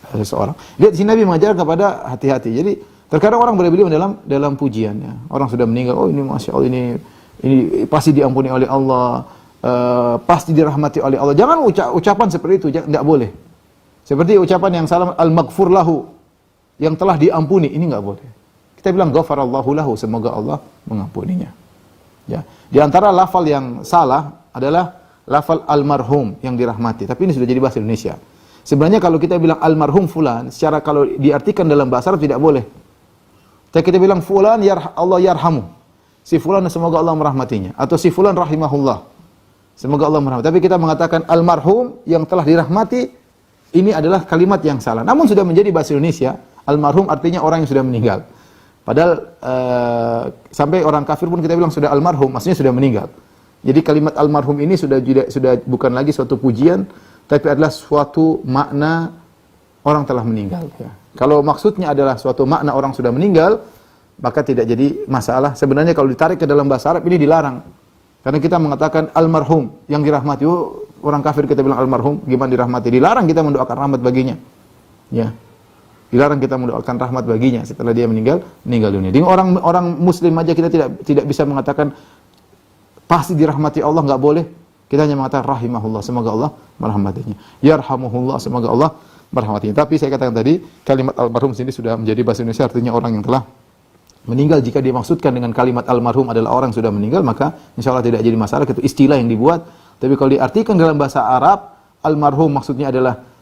Speaker 2: seseorang. Lihat sini Nabi mengajar kepada hati-hati. Jadi terkadang orang berlebihan dalam pujiannya. Orang sudah meninggal, oh ini masya Allah, ini pasti diampuni oleh Allah, pasti dirahmati oleh Allah. Jangan ucapan seperti itu, tidak boleh. Seperti ucapan yang salam al-maghfur lahu, yang telah diampuni, ini enggak boleh. Kita bilang ghafarallahu lahu, semoga Allah mengampuninya. Ya. Di antara lafal yang salah adalah lafal almarhum, yang dirahmati. Tapi ini sudah jadi bahasa Indonesia. Sebenarnya kalau kita bilang almarhum fulan, secara kalau diartikan dalam bahasa Arab tidak boleh. Tapi kita bilang fulan Allah yarhamu. Si fulan semoga Allah merahmatinya, atau si fulan rahimahullah, semoga Allah merahmati. Tapi kita mengatakan almarhum, yang telah dirahmati, ini adalah kalimat yang salah. Namun sudah menjadi bahasa Indonesia. Almarhum artinya orang yang sudah meninggal. Padahal sampai orang kafir pun kita bilang sudah almarhum, maksudnya sudah meninggal. Jadi kalimat almarhum ini sudah bukan lagi suatu pujian, tapi adalah suatu makna orang telah meninggal. Ya. Kalau maksudnya adalah suatu makna orang sudah meninggal, maka tidak jadi masalah. Sebenarnya kalau ditarik ke dalam bahasa Arab ini dilarang. Karena kita mengatakan almarhum, yang dirahmati. Oh, orang kafir kita bilang almarhum, gimana dirahmati? Dilarang kita mendoakan rahmat baginya. Ya. Dilarang kita mendoakan rahmat baginya setelah dia meninggal dunia. Dengan orang muslim aja kita tidak bisa mengatakan pasti dirahmati Allah, enggak boleh. Kita hanya mengatakan rahimahullah, semoga Allah merahmatinya. Yarhamuhullah, semoga Allah merahmatinya. Tapi saya katakan tadi, kalimat almarhum sini sudah menjadi bahasa Indonesia, artinya orang yang telah meninggal. Jika dimaksudkan dengan kalimat almarhum adalah orang yang sudah meninggal, maka insya Allah tidak jadi masalah, itu istilah yang dibuat. Tapi kalau diartikan dalam bahasa Arab, almarhum maksudnya adalah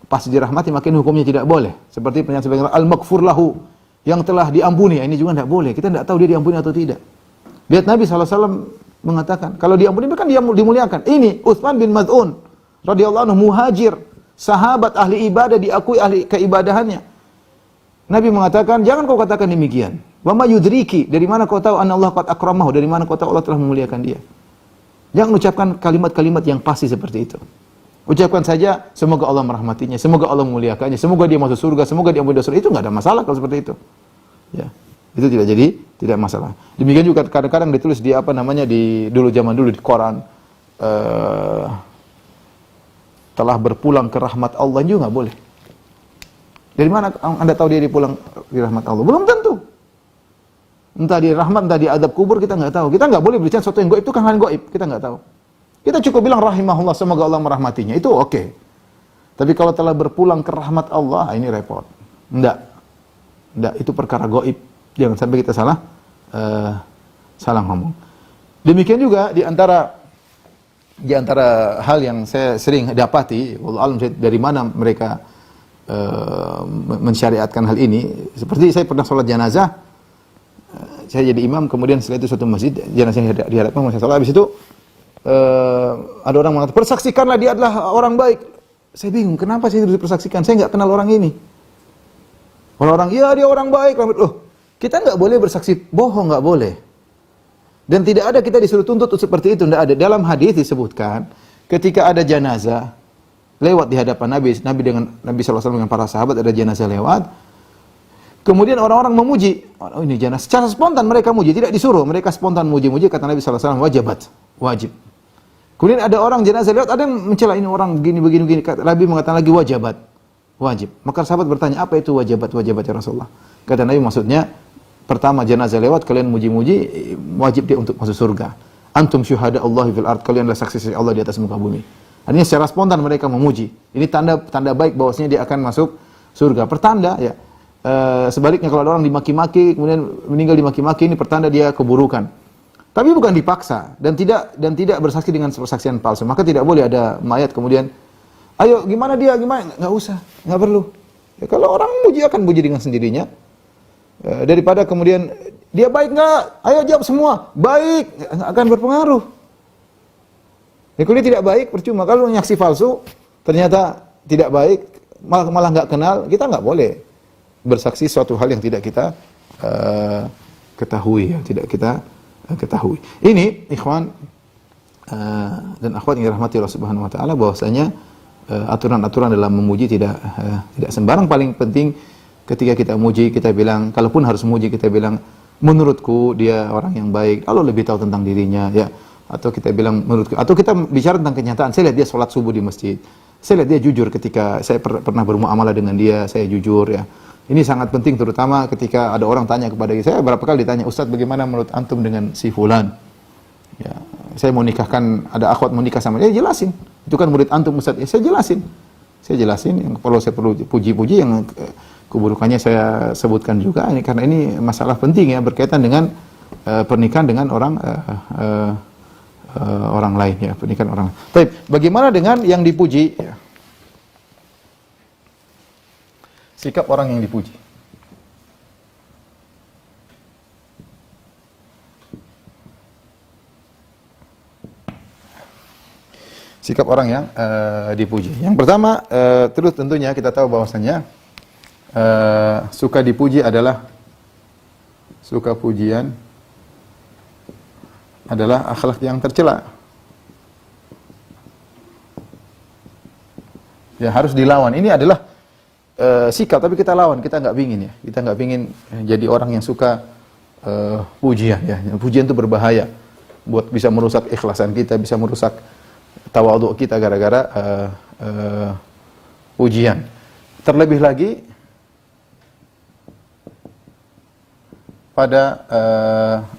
Speaker 2: pasti dirahmati, maka ini hukumnya tidak boleh. Seperti pernyataan sebagian al-maghfur lahu, yang telah diampuni, ini juga tidak boleh. Kita tidak tahu dia diampuni atau tidak. Lihat Nabi SAW mengatakan, kalau diampuni kan dia dimuliakan. Ini Utsman bin Maz'un radhiyallahu anhu, muhajir, sahabat ahli ibadah, diakui ahli keibadahannya. Nabi mengatakan, jangan kau katakan demikian. Wa ma yudriki, dari mana kau tahu anna Allah qad akramahu, dari mana kau tahu Allah telah memuliakan dia. Jangan ucapkan kalimat-kalimat yang pasti seperti itu. Ucapkan saja, semoga Allah merahmatinya, semoga Allah memuliakannya, semoga dia masuk surga, semoga dia ampuni dosa. Itu enggak ada masalah kalau seperti itu. Ya. Itu tidak masalah. Demikian juga kadang-kadang ditulis di dulu zaman dulu di koran, telah berpulang ke rahmat Allah, juga enggak boleh. Dari mana Anda tahu dia dipulang di rahmat Allah? Belum tentu. Entah di rahmat, entah di adab kubur, kita enggak tahu. Kita enggak boleh berbicara sesuatu yang gaib, itu kan hal gaib, kita enggak tahu. Kita cukup bilang rahimahullah, semoga Allah merahmatinya. Itu oke. Tapi kalau telah berpulang ke rahmat Allah, ini repot. Enggak, itu perkara gaib. Jangan sampai kita salah ngomong. Demikian juga di antara hal yang saya sering dapati, wallahu alam dari mana mereka mensyariatkan hal ini. Seperti saya pernah sholat jenazah, saya jadi imam, kemudian setelah itu suatu masjid, jenazah yang dihadapkan, saya sholat, habis itu ada orang mengatakan, persaksikanlah dia adalah orang baik. Saya bingung, kenapa saya harus dipersaksikan? Saya enggak kenal orang ini. Orang, iya dia orang baik. Loh, kita enggak boleh bersaksi bohong, enggak boleh. Dan tidak ada kita disuruh tuntut seperti itu, enggak ada. Dalam hadis disebutkan, ketika ada jenazah lewat di hadapan Nabi SAW dengan para sahabat, ada jenazah lewat. Kemudian orang-orang memuji, oh ini jenazah. Secara spontan mereka muji, tidak disuruh. Mereka spontan muji-muji, kata Nabi SAW, wajib. Kemudian ada orang jenazah lewat, ada yang mencela, ini orang begini. Nabi mengatakan lagi wajib. Maka sahabat bertanya, apa itu wajibat ya Rasulullah? Kata Nabi, maksudnya pertama jenazah lewat, kalian muji-muji, wajib dia untuk masuk surga. Antum syuhada Allahi fil ard, kalian adalah saksi Allah di atas muka bumi. Artinya secara spontan mereka memuji. Ini tanda baik bahwasanya dia akan masuk surga. Pertanda ya. Sebaliknya kalau ada orang dimaki-maki, kemudian meninggal dimaki-maki, ini pertanda dia keburukan. Tapi bukan dipaksa dan tidak bersaksi dengan persaksian palsu. Maka tidak boleh ada mayat kemudian, ayo gimana dia, nggak usah, nggak perlu. Ya, kalau orang muji akan muji dengan sendirinya. Daripada kemudian dia baik nggak, ayo jawab semua baik, nggak akan berpengaruh. Ya, kalau dia tidak baik percuma. Kalau nyaksi palsu ternyata tidak baik, malah nggak kenal, kita nggak boleh bersaksi suatu hal yang tidak kita ketahui, ya, tidak kita ketahui. Ini ikhwan dan akhwat yang dirahmati Allah Subhanahu wa taala, bahwasanya aturan-aturan dalam memuji tidak sembarang. Paling penting ketika kita muji, kita bilang, kalaupun harus muji, kita bilang menurutku dia orang yang baik, Allah lebih tahu tentang dirinya, ya. Atau kita bilang menurutku, atau kita bicara tentang kenyataan, saya lihat dia sholat subuh di masjid, saya lihat dia jujur ketika saya pernah bermuamalah dengan dia, saya jujur, ya. Ini sangat penting, terutama ketika ada orang tanya kepada saya, berapa kali ditanya, Ustadz bagaimana menurut antum dengan si fulan? Ya, saya mau nikahkan, ada akhwat mau nikah sama dia, jelasin. Itu kan murid antum Ustadz, ya, saya jelasin. Yang saya perlu puji-puji, yang keburukannya saya sebutkan juga. Ini karena ini masalah penting, ya, berkaitan dengan pernikahan dengan orang lain, ya, pernikahan orang. Tapi bagaimana dengan yang dipuji? Ya. Sikap orang yang dipuji. Sikap orang yang dipuji. Yang pertama, terus tentunya kita tahu bahwasanya suka dipuji adalah, suka pujian adalah akhlak yang tercela. Ya, harus dilawan. Ini adalah sikap, tapi kita lawan, kita nggak pingin, ya. Kita nggak pingin jadi orang yang suka pujian, ya. Pujian itu berbahaya, buat bisa merusak ikhlasan kita, bisa merusak tawadhu kita gara-gara pujian. Terlebih lagi pada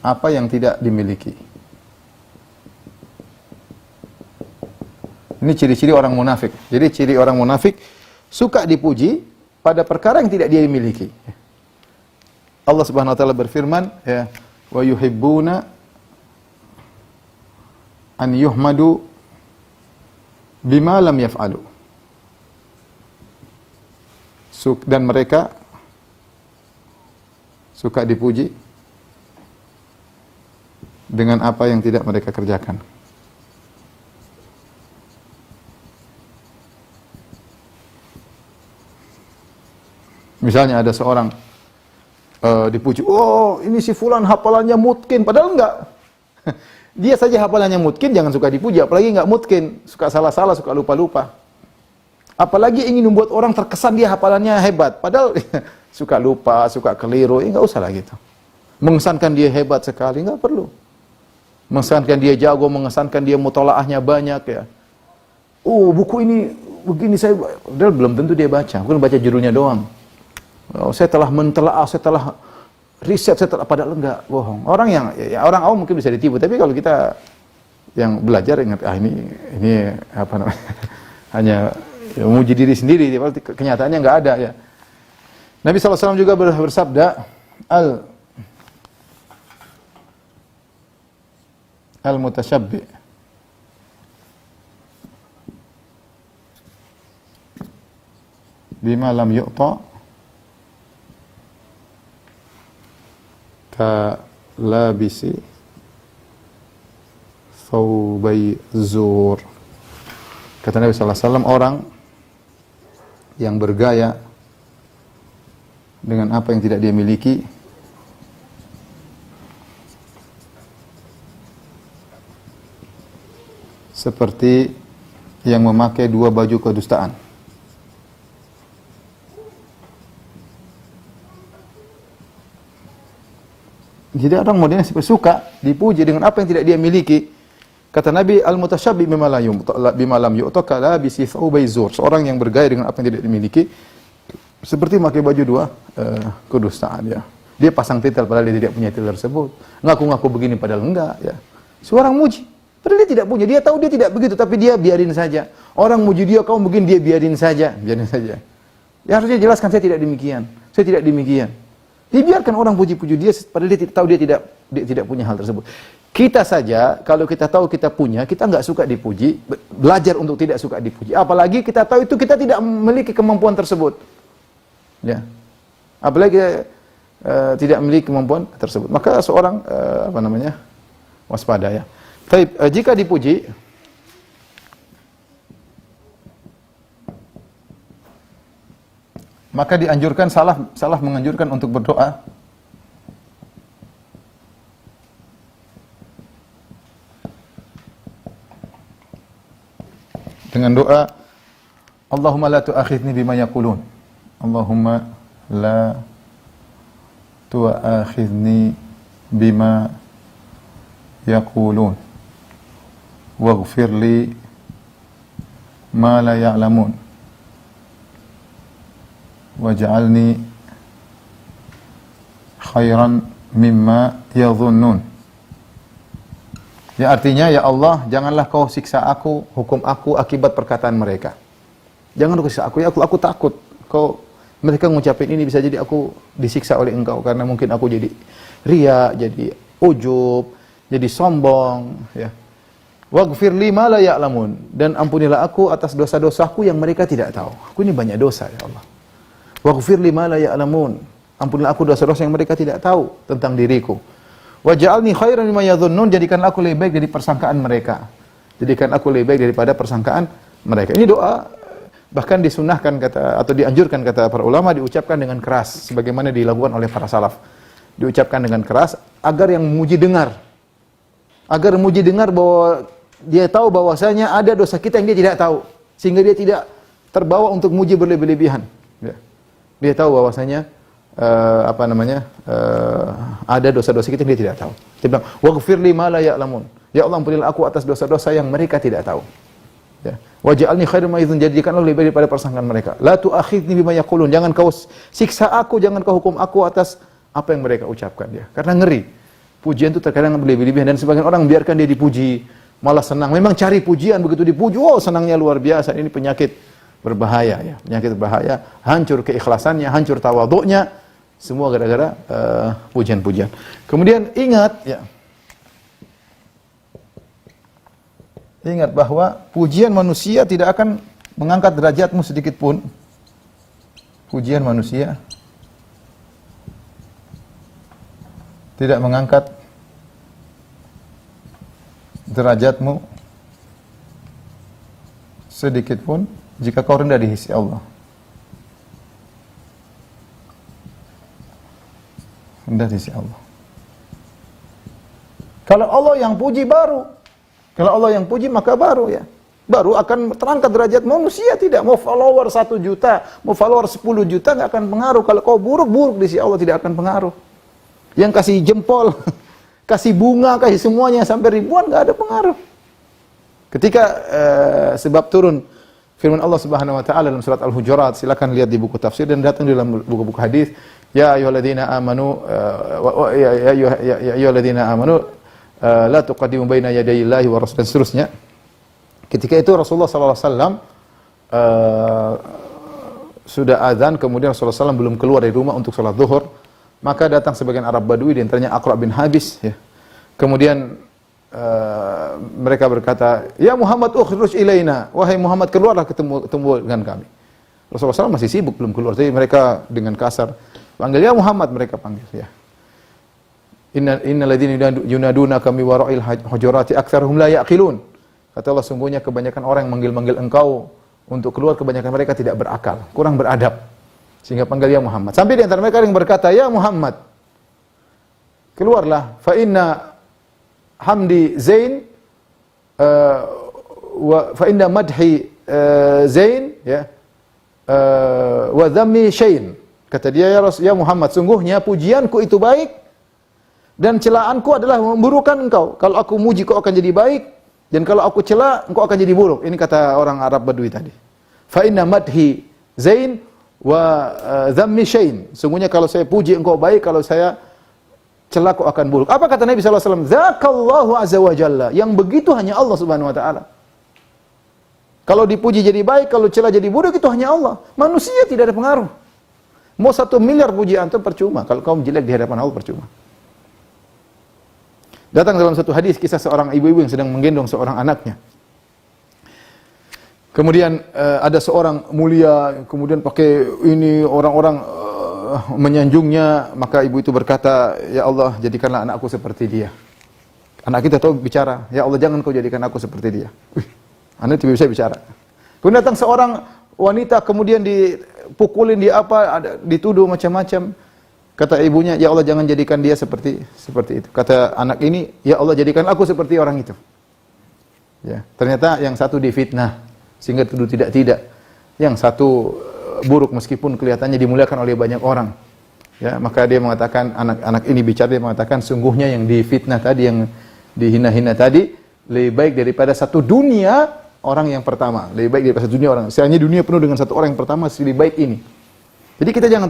Speaker 2: apa yang tidak dimiliki. Ini ciri-ciri orang munafik. Jadi ciri orang munafik suka dipuji pada perkara yang tidak dia miliki. Allah Subhanahu wa taala berfirman, ya, wa yuhibbuna an yuhmadu bima lam yaf'alu. Dan mereka suka dipuji dengan apa yang tidak mereka kerjakan. Misalnya ada seorang dipuji, oh ini si fulan hafalannya mungkin, padahal enggak. Dia saja hafalannya mungkin, jangan suka dipuji, apalagi enggak mungkin, suka salah-salah, suka lupa-lupa. Apalagi ingin membuat orang terkesan dia hafalannya hebat, padahal suka lupa, suka keliru, enggak usah lah gitu. Mengesankan dia hebat sekali, enggak perlu. Mengesankan dia jago, mengesankan dia mutolaahnya banyak, ya. Oh, buku ini begini saya, padahal belum tentu dia baca, mungkin baca judulnya doang. Oh, saya telah mentelaah, saya telah riset, saya telah, padahal enggak, bohong. Orang yang orang awam mungkin bisa ditipu, tapi kalau kita yang belajar ingat, ini apa namanya? Hanya memuji diri sendiri, kenyataannya enggak ada, ya. Nabi SAW juga bersabda, al-mutasyabbi' bima lam yu'ta ka labisi thawbai zur. Kata Nabi SAW, orang yang bergaya dengan apa yang tidak dia miliki seperti yang memakai dua baju kedustaan. Jadi orang modern seperti suka dipuji dengan apa yang tidak dia miliki. Kata Nabi, al-mutasyabbi bima lam yu'ta kala bisi thawbai zur. Seorang yang bergaya dengan apa yang tidak dimiliki seperti memakai baju dua kedustaan, ya. Dia pasang titel padahal dia tidak punya titel tersebut. Ngaku-ngaku begini padahal enggak, ya. Seorang muji padahal dia tidak punya. Dia tahu dia tidak begitu, tapi dia biarin saja. Orang muji dia, kamu begini, dia biarin saja. Ya, harusnya jelaskan, saya tidak demikian. Saya tidak demikian. Dibiarkan orang puji-puji dia, padahal dia tahu dia tidak punya hal tersebut. Kita saja, kalau kita tahu kita punya, kita nggak suka dipuji, belajar untuk tidak suka dipuji. Apalagi kita tahu itu kita tidak memiliki kemampuan tersebut. Ya. Apalagi kita tidak memiliki kemampuan tersebut. Maka seorang waspada, ya. Tapi jika dipuji, maka dianjurkan salah menganjurkan untuk berdoa dengan doa Allahumma la tu'akhidni bima yaqulun. Allahumma la tu'akhidni bima yaqulun. Waghfir li ma la ya'lamun. Waj'alni khairan mimma yadhunnun. Ya, artinya, ya Allah, janganlah kau siksa aku, hukum aku akibat perkataan mereka. Jangan kau siksa aku, ya aku takut. Mereka ngucapin ini bisa jadi aku disiksa oleh engkau karena mungkin aku jadi ria, jadi ujub, jadi sombong, ya. Waghfir li ma la ya'lamun, dan ampunilah aku atas dosa-dosaku yang mereka tidak tahu. Aku ini banyak dosa, ya Allah. Waghfir li ma la ya'lamun, ampunilah aku dosa-dosa yang mereka tidak tahu tentang diriku. Waj'alni khairan mimma yadhunnun, jadikanlah aku lebih baik dari persangkaan mereka. Jadikan aku lebih baik daripada persangkaan mereka. Ini doa bahkan disunahkan atau dianjurkan kata para ulama diucapkan dengan keras sebagaimana dilakukan oleh para salaf. Diucapkan dengan keras agar yang memuji dengar. Agar memuji dengar bahwa dia tahu bahwasanya ada dosa kita yang dia tidak tahu, sehingga dia tidak terbawa untuk muji berlebih-lebihan. Ya. Dia tahu bahwasanya ada dosa-dosa kita yang dia tidak tahu. Dia bilang, waghfir li ma la ya'lamun. Ya Allah, ampunilah aku atas dosa-dosa yang mereka tidak tahu. Ya. Waj'alni khairan mimma yadhunnun, jadikanlah lebih baik daripada persangkaan mereka. La tu'akhidni bima yaqulun, jangan kau siksa aku, jangan kau hukum aku atas apa yang mereka ucapkan, ya. Karena ngeri. Pujian itu terkadang berlebih-lebihan, dan sebagian orang biarkan dia dipuji, malah senang. Memang cari pujian, begitu dipuji, oh senangnya luar biasa. Ini penyakit berbahaya, ya. Penyakit berbahaya, hancur keikhlasannya, hancur tawadhu'nya. Semua gara-gara pujian-pujian. Kemudian ingat, ya. Ingat bahwa pujian manusia tidak akan mengangkat derajatmu sedikit pun. Pujian manusia tidak mengangkat derajatmu sedikit pun jika kau rendah di sisi Allah. Rendah di sisi Allah. Kalau Allah yang puji baru. Kalau Allah yang puji maka baru, ya. Baru akan terangkat derajat. Manusia tidak. Mau follower 1 juta, mau follower 10 juta nggak akan pengaruh. Kalau kau buruk di sisi Allah tidak akan pengaruh. Yang kasih jempol, kasih bunga, kasih semuanya sampai ribuan nggak ada pengaruh. Ketika sebab turun firman Allah Subhanahu wa taala dalam surat Al-Hujurat, silakan lihat di buku tafsir dan datang di dalam buku-buku hadis. Ya ayyuhalladzina amanu ya ayyuhalladzina amanu la tuqaddimu baina yadayillahi wa rasul, dan seterusnya. Ketika itu Rasulullah sallallahu alaihi wasallam sudah azan, kemudian Rasulullah SAW belum keluar dari rumah untuk salat zuhur, maka datang sebagian Arab Badui, di antaranya Aqra bin Habis, ya. Kemudian mereka berkata, "Ya Muhammad ukhruj ilaina." Wahai Muhammad, keluarlah ketemu dengan kami. Rasulullah SAW masih sibuk, belum keluar. Jadi mereka dengan kasar panggil, "Ya Muhammad," mereka panggil, ya. Innal ladzina yunadunaka min wara'il hujurati aktsaruhum la yaqilun. Kata Allah, sungguhnya kebanyakan orang yang manggil-manggil engkau untuk keluar, kebanyakan mereka tidak berakal, kurang beradab. Sehingga panggil ya Muhammad. Sampai di antara mereka yang berkata, "Ya Muhammad, keluarlah, fa inna hamdi Zain wa fa inna madhi Zain, ya, wa dhammi Shayn." Kata dia, ya Muhammad, sungguhnya pujianku itu baik dan celaanku adalah memburukan engkau. Kalau aku muji, kau akan jadi baik, dan kalau aku cela, engkau akan jadi buruk. Ini kata orang Arab Badui tadi. Fa inna madhi Zain wa dhammi Shayn. Sungguhnya kalau saya puji engkau baik, kalau saya cela kau akan buruk. Apa kata Nabi sallallahu alaihi wasallam? Dzakallahu azza wa jalla. Yang begitu hanya Allah Subhanahu wa taala. Kalau dipuji jadi baik, kalau cela jadi buruk, itu hanya Allah. Manusia tidak ada pengaruh. Mau 1 miliar puji antum percuma. Kalau kau jelek di hadapan Allah percuma. Datang dalam satu hadis kisah seorang ibu-ibu yang sedang menggendong seorang anaknya. Kemudian ada seorang mulia, kemudian pakai ini, orang-orang menyanjungnya, maka ibu itu berkata, "Ya Allah, jadikanlah anakku seperti dia." Anak kita tahu bicara, "Ya Allah, jangan kau jadikan aku seperti dia." Anak tidak bisa bicara. Kemudian datang seorang wanita kemudian dipukulin, dituduh macam-macam. Kata ibunya, ya Allah jangan jadikan dia seperti itu. Kata anak ini, ya Allah jadikan aku seperti orang itu. Ya, ternyata yang satu difitnah sehingga tuduh tidak. Yang satu buruk meskipun kelihatannya dimuliakan oleh banyak orang. Ya, maka dia mengatakan, anak ini bicara, dia mengatakan sungguhnya yang difitnah tadi, yang dihina-hina tadi lebih baik daripada satu dunia orang yang pertama. Lebih baik daripada satu dunia orang. Seandainya dunia penuh dengan satu orang yang pertama, lebih baik ini. Jadi kita jangan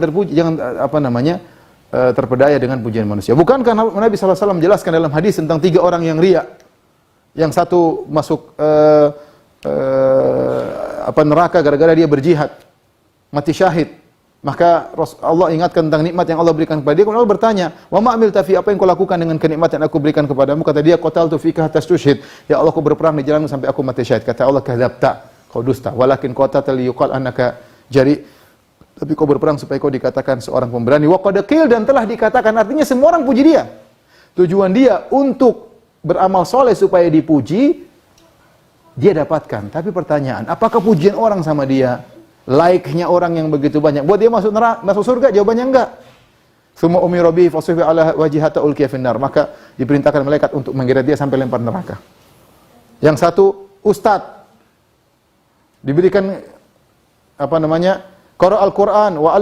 Speaker 2: terpedaya dengan pujian manusia. Bukankah Nabi SAW menjelaskan dalam hadis tentang 3 orang yang riya? Yang satu masuk neraka gara-gara dia berjihad, mati syahid. Maka Allah ingatkan tentang nikmat yang Allah berikan kepada dia. Kemudian Allah bertanya, "Wa ma amilta fi, apa yang kau lakukan dengan kenikmatan yang aku berikan kepadamu?" Kata dia, "Qataltu fika hatta tusyhid." Ya Allah, aku berperang di jalanmu sampai aku mati syahid. Kata Allah, "Kadzabta, kau dusta. Walakin qatalta liyuqal annaka jari." Tapi kau berperang supaya kau dikatakan seorang pemberani. Wa qad qil, dan telah dikatakan, artinya semua orang puji dia. Tujuan dia untuk beramal soleh supaya dipuji, dia dapatkan. Tapi pertanyaan, apakah pujian orang sama dia? Like-nya orang yang begitu banyak buat dia masuk neraka, masuk surga? Jawabannya enggak. Summa umira bihi fasufi ala wajhi hatta ulqiya finnar. Maka diperintahkan malaikat untuk menggeret dia sampai lempar neraka. Yang satu ustaz diberikan qara al-Qur'an wa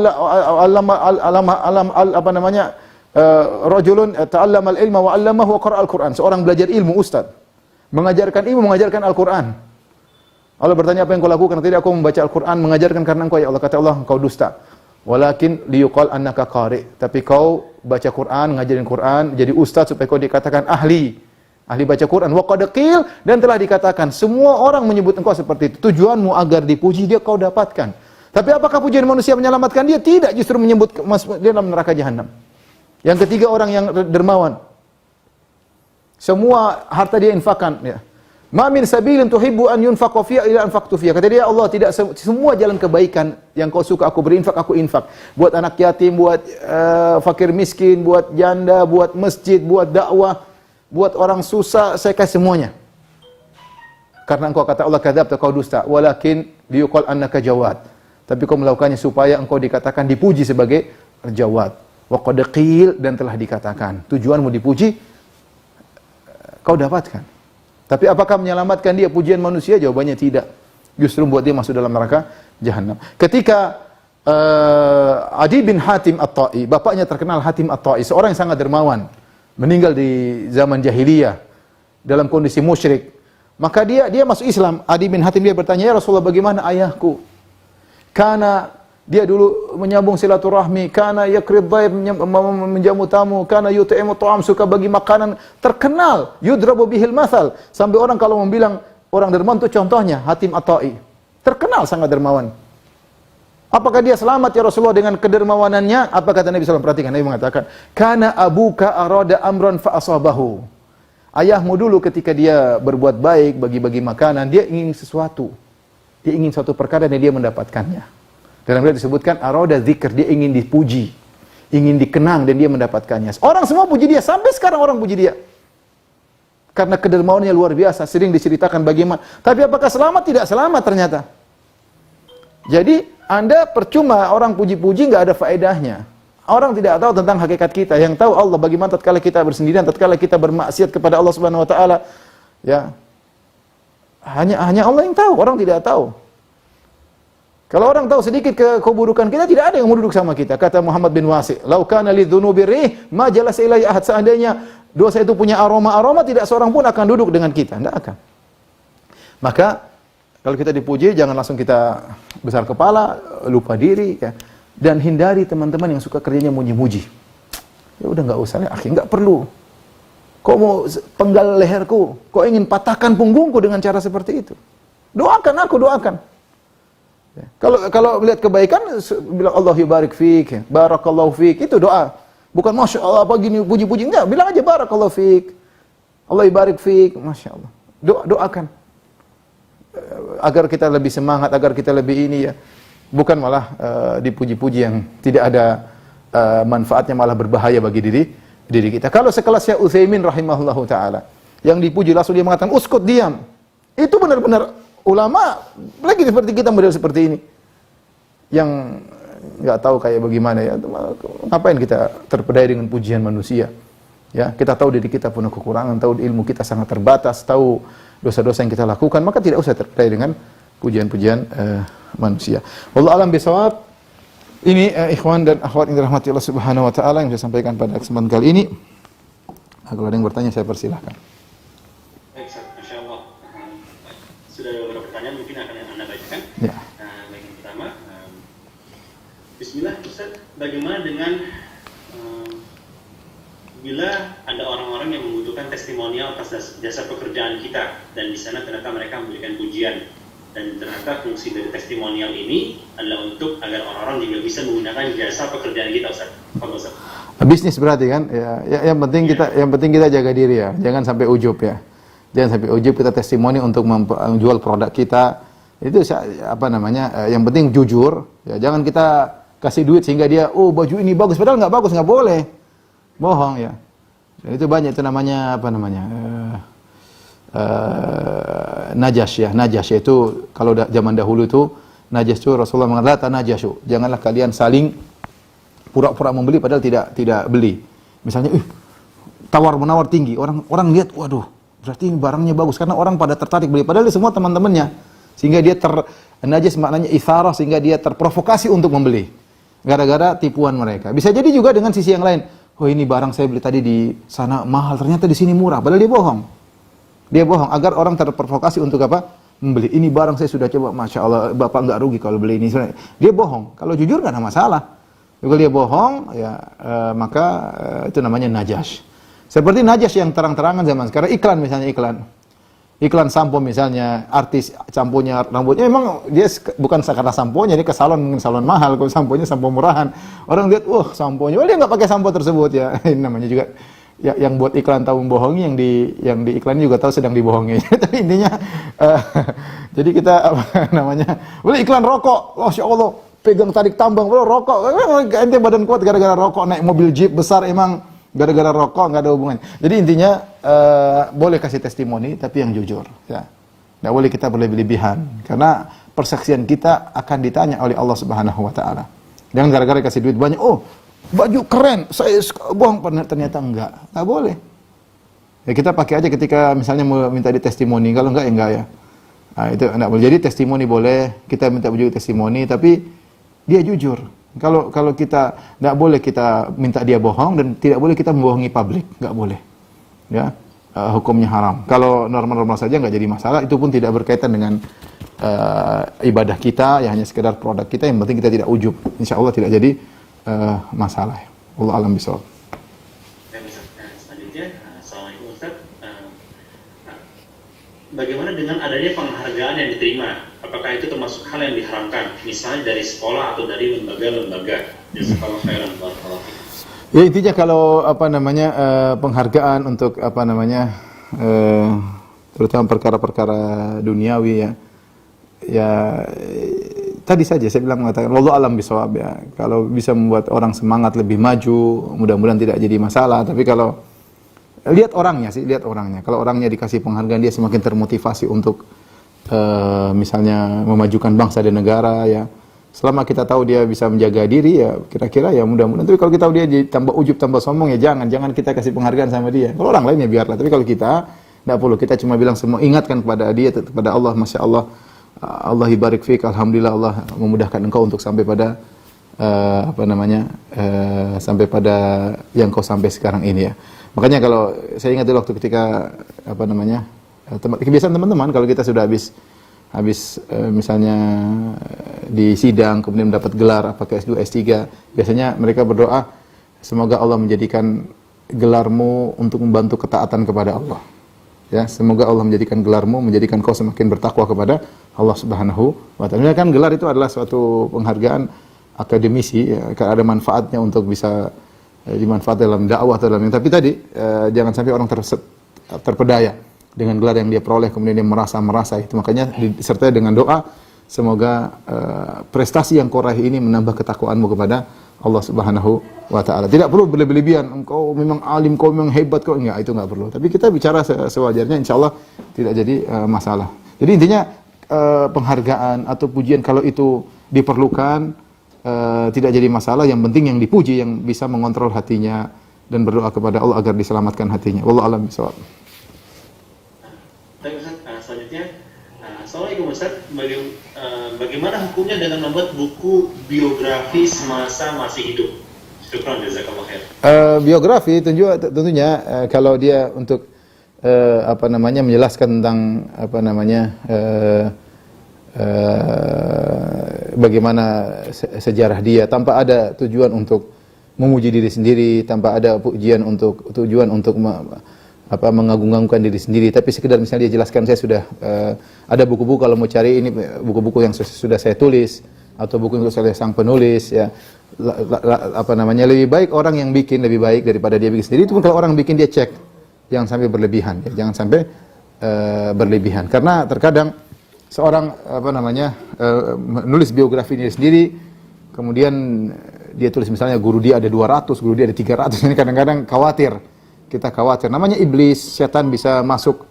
Speaker 2: rajulun ta'allama al-ilma wa 'allamahu wa qara al-Qur'an. Seorang belajar ilmu, ustaz, mengajarkan ilmu, mengajarkan Al-Qur'an. Allah bertanya, apa yang kau lakukan? Tidak, aku membaca Al-Quran, mengajarkan karena engkau, ya Allah. Kata Allah, engkau dusta. Walakin liyuqal annaka qari. Tapi kau baca Quran, ngajarin Quran, jadi ustaz supaya kau dikatakan ahli baca Quran. Wa qad qil, dan telah dikatakan, semua orang menyebut engkau seperti itu. Tujuanmu agar dipuji, dia kau dapatkan. Tapi apakah pujian manusia menyelamatkan dia? Tidak, justru menyebut dia dalam neraka jahanam. Yang ketiga, orang yang dermawan. Semua harta dia infakkan, ya. Ma min sabilin tuhibbu an yunfaqa fiha illa anfaqtu fiha. Kata dia, Allah, tidak semua jalan kebaikan yang kau suka aku berinfak, aku infak. Buat anak yatim, buat fakir miskin, buat janda, buat masjid, buat dakwah, buat orang susah, saya kasih semuanya. Karena engkau, kata Allah, kadzabta, kau dusta. Walakin liyuqal annaka jawad. Tapi kau melakukannya supaya engkau dikatakan dipuji sebagai jawad. Wa qad qil, dan telah dikatakan. Tujuanmu dipuji, kau dapatkan. Tapi apakah menyelamatkan dia pujian manusia? Jawabannya tidak. Justru membuat dia masuk dalam neraka jahanam. Ketika Adi bin Hatim At-Ta'i, bapaknya terkenal Hatim At-Ta'i, seorang yang sangat dermawan, meninggal di zaman jahiliyah dalam kondisi musyrik. Maka dia masuk Islam. Adi bin Hatim, dia bertanya, "Ya Rasulullah, bagaimana ayahku? Karena dia dulu menyambung silaturahmi, kana yakrid dhaif, menjamu tamu, kana yut'imu ta'am, suka bagi makanan, terkenal, yudrabu bihil mathal, sampai orang kalau membilang orang dermawan itu contohnya Hatim At-Ta'i. Terkenal sangat dermawan. Apakah dia selamat ya Rasulullah dengan kedermawanannya? Apa kata Nabi SAW? Perhatikan, Nabi mengatakan, kana abuka arada amran fa asabahu. Ayahmu dulu ketika dia berbuat baik, bagi-bagi makanan, dia ingin sesuatu. Dia ingin suatu perkara dan dia mendapatkannya. Dalam riwayat disebutkan arada dzikr, dia ingin dipuji, ingin dikenang, dan dia mendapatkannya. Orang semua puji dia, sampai sekarang orang puji dia. Karena kedermawanannya luar biasa, sering diceritakan bagaimana. Tapi apakah selamat? Tidak selamat ternyata. Jadi Anda percuma orang puji-puji, nggak ada faedahnya. Orang tidak tahu tentang hakikat kita. Yang tahu Allah, bagaimana tatkala kita bersendirian, tatkala kita bermaksiat kepada Allah Subhanahu wa taala. Ya. Hanya Allah yang tahu, orang tidak tahu. Kalau orang tahu sedikit keburukan kita, tidak ada yang mau duduk sama kita. Kata Muhammad bin Wasi', "Lau kana lidzunubi rih, ma jalasa ilai ahad." Seandainya dosa itu punya aroma, tidak seorang pun akan duduk dengan kita, tidak akan. Maka kalau kita dipuji, jangan langsung kita besar kepala, lupa diri, ya. Dan hindari teman-teman yang suka kerjanya muji-muji. Ya udah, enggak usah, ya, akhi, enggak perlu. Kok mau penggal leherku? Kok ingin patahkan punggungku dengan cara seperti itu? Doakan aku, doakan. Kalau melihat kebaikan, bilang Allah yubarik fik, barakallahu fik, itu doa. Bukan masya Allah apa gini puji-puji, enggak, bilang aja barakallahu fik, Allah yubarik fik, masya Allah. Doakan agar kita lebih semangat, agar kita lebih ini, ya. Bukan malah dipuji-puji yang tidak ada manfaatnya, malah berbahaya bagi diri kita. Kalau sekelas Syekh Utsaimin rahimahullahu taala, yang dipuji langsung dia mengatakan uskut, diam. Itu benar-benar ulama lagi seperti kita, model seperti ini. yang nggak tahu kayak bagaimana ya, ngapain kita terpedaya dengan pujian manusia? Ya, kita tahu diri kita punya kekurangan, tahu ilmu kita sangat terbatas, tahu dosa-dosa yang kita lakukan, maka tidak usah terpedaya dengan pujian-pujian manusia. Wallahu a'lam bishawab. Ini ikhwan dan akhwat yang dirahmati Allah Subhanahu wa taala yang saya sampaikan pada kesempatan kali ini. Kalau ada yang bertanya saya persilahkan.
Speaker 1: Baik, Masya Allah. Sudah ada beberapa pertanyaan mungkin akan Anda bacakan.
Speaker 2: Ya.
Speaker 1: Baik, yang pertama, Bismillah, Ustaz, bagaimana dengan bila ada orang-orang yang membutuhkan testimonial atas jasa pekerjaan kita dan di sana ternyata mereka memberikan pujian dan ternyata fungsi dari testimonial ini adalah untuk agar orang-orang juga bisa menggunakan jasa pekerjaan kita, Ustaz. Apa, Ustaz?
Speaker 2: Bisnis berarti kan? Ya, yang penting kita jaga diri ya. Jangan sampai ujub ya. Jangan sampai ujub kita testimoni untuk menjual produk kita. Itu apa namanya? Yang penting jujur. Ya, jangan kita kasih duit sehingga dia, oh baju ini bagus, padahal nggak bagus, nggak boleh. Bohong ya. Dan itu banyak, itu namanya apa namanya? Najas ya. Najas itu kalau zaman dahulu itu najas itu Rasulullah mengatakan najasyu. Janganlah kalian saling pura-pura membeli padahal tidak beli. Misalnya, tawar-menawar tinggi, orang lihat, waduh, berarti ini barangnya bagus karena orang pada tertarik beli padahal dia semua teman-temannya. Sehingga dia najas maknanya itharah, sehingga dia terprovokasi untuk membeli. Gara-gara tipuan mereka. Bisa jadi juga dengan sisi yang lain. Oh, ini barang saya beli tadi di sana mahal, ternyata di sini murah. Padahal dia bohong. Dia bohong agar orang terprovokasi untuk apa? Membeli. Ini barang saya sudah coba, Masya Allah, Bapak nggak rugi kalau beli ini. Dia bohong. Kalau jujur nggak ada masalah. Kalau dia bohong, ya maka itu namanya najas. Seperti najas yang terang-terangan zaman sekarang. Iklan misalnya, iklan sampo misalnya, artis samponya, rambutnya memang dia bukan karena samponya, ini ke salon, mungkin salon mahal, kalau samponya sampo murahan. Orang lihat, wah samponya, dia nggak pakai sampo tersebut ya. Ini namanya juga yang buat iklan tahu membohongi, yang di iklan juga tahu sedang dibohongi. Tapi intinya, jadi kita apa namanya, boleh iklan rokok, Masya Allah, pegang tarik tambang, rokok, ente badan kuat gara-gara rokok, naik mobil jeep besar emang gara-gara rokok, nggak ada hubungan. Jadi intinya boleh kasih testimoni tapi yang jujur ya. Nggak boleh kita berlebihan karena persaksian kita akan ditanya oleh Allah Subhanahu wa taala. Jangan gara-gara kasih duit banyak, oh baju keren, saya bohong, ternyata enggak boleh. Ya kita pakai aja ketika misalnya mau minta di testimoni, kalau enggak ya enggak ya. Nah, itu enggak boleh. Jadi testimoni boleh, kita minta baju testimoni tapi dia jujur. Kalau kita enggak boleh kita minta dia bohong dan tidak boleh kita membohongi publik, enggak boleh. Ya, hukumnya haram. Kalau normal-normal saja enggak jadi masalah, itu pun tidak berkaitan dengan ibadah kita, ya hanya sekedar produk kita, yang penting kita tidak ujub. Insyaallah tidak jadi masalah. Allah alam bisawab.
Speaker 1: Selanjutnya, Assalamualaikum Ustaz. Bagaimana dengan adanya penghargaan yang diterima? Apakah itu termasuk hal yang diharamkan? Misalnya dari sekolah atau dari lembaga-lembaga. Jazakallahu khairan.
Speaker 2: Ya intinya kalau apa namanya penghargaan untuk apa namanya terutama perkara-perkara duniawi ya tadi saja saya bilang mengatakan wallahu alam bisawab ya. Kalau bisa membuat orang semangat lebih maju, mudah-mudahan tidak jadi masalah. Tapi kalau lihat orangnya. Kalau orangnya dikasih penghargaan, dia semakin termotivasi untuk misalnya memajukan bangsa dan negara ya. Selama kita tahu dia bisa menjaga diri ya kira-kira ya mudah-mudahan. Tapi kalau kita tahu dia tambah ujub, tambah sombong ya jangan kita kasih penghargaan sama dia. Kalau orang lain ya biarlah. Tapi kalau kita tidak perlu, kita cuma bilang semua, ingatkan kepada dia, kepada Allah, Masya Allah, Allah ibarik fiik, alhamdulillah Allah memudahkan engkau untuk sampai pada sampai pada yang kau sampai sekarang ini ya. Makanya kalau saya ingat dulu waktu ketika kebiasaan teman-teman kalau kita sudah habis misalnya di sidang kemudian mendapat gelar apakah S2 S3, biasanya mereka berdoa semoga Allah menjadikan gelarmu untuk membantu ketaatan kepada Allah. Ya, semoga Allah menjadikan gelarmu, menjadikan kau semakin bertakwa kepada Allah Subhanahu wa taala. Kan gelar itu adalah suatu penghargaan akademisi, ya, ada manfaatnya untuk bisa dimanfaatkan dalam dakwah atau dalam. Tapi tadi jangan sampai orang terpedaya dengan gelar yang dia peroleh kemudian dia merasa itu. Makanya disertai dengan doa semoga prestasi yang kau raih ini menambah ketakwaanmu kepada Allah Subhanahu wa taala. Tidak perlu berlebihan, engkau memang alim, kau memang hebat, kau enggak, itu enggak perlu. Tapi kita bicara sewajarnya, insyaallah tidak jadi masalah. Jadi intinya penghargaan atau pujian kalau itu diperlukan, tidak jadi masalah. Yang penting yang dipuji, yang bisa mengontrol hatinya dan berdoa kepada Allah agar diselamatkan hatinya. Wallahu a'lam bishawab.
Speaker 1: Selanjutnya, Assalamualaikum Ustaz, bagaimana hukumnya dengan membuat buku biografi semasa masih hidup? Syukran, jazakallah khair.
Speaker 2: Biografi tentunya kalau dia untuk menjelaskan tentang bagaimana sejarah dia tanpa ada tujuan untuk memuji diri sendiri, tanpa ada tujuan untuk mengagung-agungkan diri sendiri, tapi sekedar misalnya dia jelaskan, saya sudah ada buku-buku, kalau mau cari ini buku-buku yang sudah saya tulis atau buku yang oleh sang penulis, ya lebih baik orang yang bikin lebih baik daripada dia bikin sendiri. Itu pun kalau orang bikin dia cek, jangan sampai berlebihan, ya. Jangan sampai berlebihan, karena terkadang seorang menulis biografi diri sendiri, kemudian dia tulis misalnya guru dia ada 200, guru dia ada 300, ini kadang-kadang kita khawatir. Namanya iblis, setan bisa masuk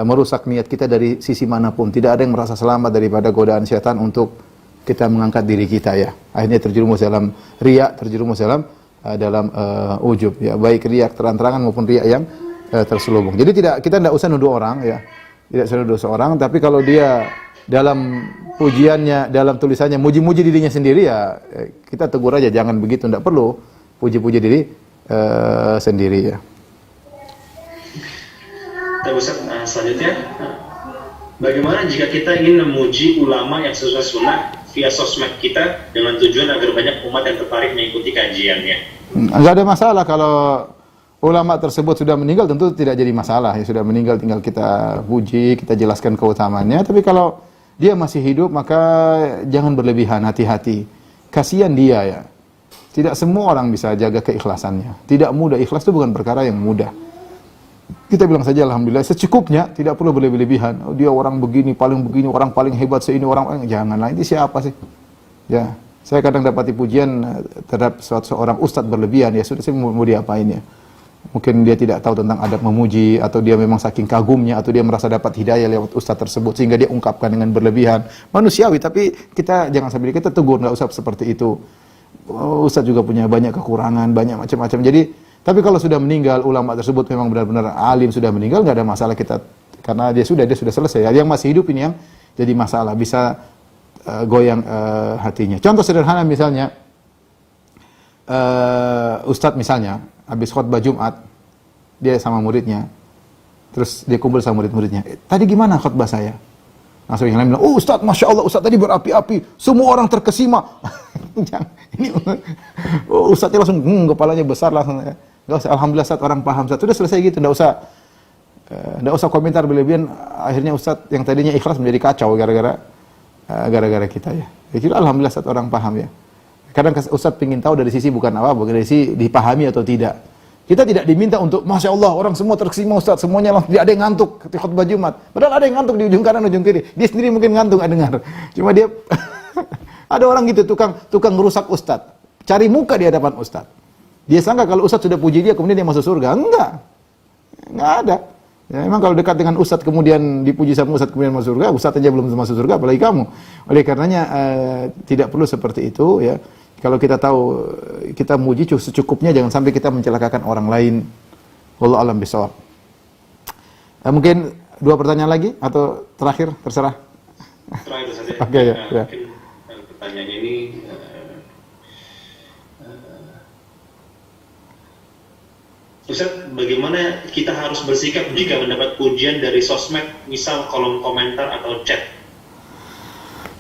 Speaker 2: merusak niat kita dari sisi manapun. Tidak ada yang merasa selamat daripada godaan setan untuk kita mengangkat diri kita, ya. Akhirnya terjerumus dalam riya, terjerumus dalam ujub, ya, baik riya terang-terangan maupun riya yang terselubung. Jadi kita tidak usah nuduh orang, ya. Tidak usah nuduh seorang, tapi kalau dia dalam pujiannya, dalam tulisannya muji-muji dirinya sendiri, ya kita tegur aja, jangan begitu, tidak perlu puji-puji diri sendiri, ya.
Speaker 1: Ustaz, selanjutnya, bagaimana jika kita ingin memuji ulama yang sesuai sunnah via sosmed kita dengan tujuan agar banyak umat yang tertarik mengikuti kajiannya?
Speaker 2: Enggak ada masalah kalau ulama tersebut sudah meninggal, tentu tidak jadi masalah, ya. Sudah meninggal tinggal kita puji, kita jelaskan keutamaannya. Tapi kalau dia masih hidup, maka jangan berlebihan, hati-hati. Kasihan dia, ya. Tidak semua orang bisa jaga keikhlasannya. Tidak mudah, ikhlas itu bukan perkara yang mudah. Kita bilang saja alhamdulillah secukupnya, tidak perlu berlebihan. Oh, dia orang begini, orang paling hebat seini, janganlah, itu siapa sih? Ya, saya kadang dapati pujian terhadap seorang ustadz berlebihan, ya sudah, saya mau diapain, ya. Mungkin dia tidak tahu tentang adab memuji, atau dia memang saking kagumnya, atau dia merasa dapat hidayah lewat ustadz tersebut sehingga dia ungkapkan dengan berlebihan. Manusiawi, tapi kita jangan sampai kita tegur, nggak usah seperti itu. Ustadz juga punya banyak kekurangan, banyak macam-macam. Jadi, tapi kalau sudah meninggal, ulama tersebut memang benar-benar alim, sudah meninggal, nggak ada masalah kita, karena dia sudah selesai. Yang masih hidup ini yang jadi masalah, bisa goyang hatinya. Contoh sederhana misalnya, Ustadz misalnya habis khutbah Jumat, dia sama muridnya, terus dia kumpul sama murid-muridnya. Tadi gimana khutbah saya? Langsung yang lain bilang, oh Ustadz, Masya Allah, Ustadz tadi berapi-api, semua orang terkesima. Ustadznya langsung, kepalanya besar langsung. Nggak usah, alhamdulillah Ustadz, orang paham Ustadz. Sudah selesai gitu, nggak usah komentar berlebihan. Akhirnya Ustadz yang tadinya ikhlas menjadi kacau gara-gara kita, ya. Jadi alhamdulillah Ustadz orang paham, ya. Kadang Ustadz ingin tahu dari sisi bukan dari sisi dipahami atau tidak. Kita tidak diminta untuk, Masya Allah, orang semua terkesima Ustadz, semuanya langsung, tidak ada yang ngantuk di khutbah Jumat. Padahal ada yang ngantuk di ujung kanan, ujung kiri. Dia sendiri mungkin ngantuk, nggak dengar. Cuma dia, ada orang gitu, tukang merusak Ustadz. Cari muka di hadapan Ustadz. Dia sangka kalau Ustadz sudah puji dia, kemudian dia masuk surga. Enggak ada. Ya, memang kalau dekat dengan Ustadz, kemudian dipuji sama Ustadz, kemudian masuk surga, Ustadz aja belum masuk surga, apalagi kamu. Oleh karenanya, tidak perlu seperti itu, ya. Kalau kita tahu, kita muji secukupnya, jangan sampai kita mencelakakan orang lain. Wallahu a'lam bishawab. Mungkin 2 pertanyaan lagi atau terakhir, terserah.
Speaker 1: Terakhir saja.
Speaker 2: Oke, ya.
Speaker 1: Mungkin pertanyaannya ini, Ustaz, bagaimana kita harus bersikap jika mendapat pujian dari sosmed, misal kolom komentar atau chat?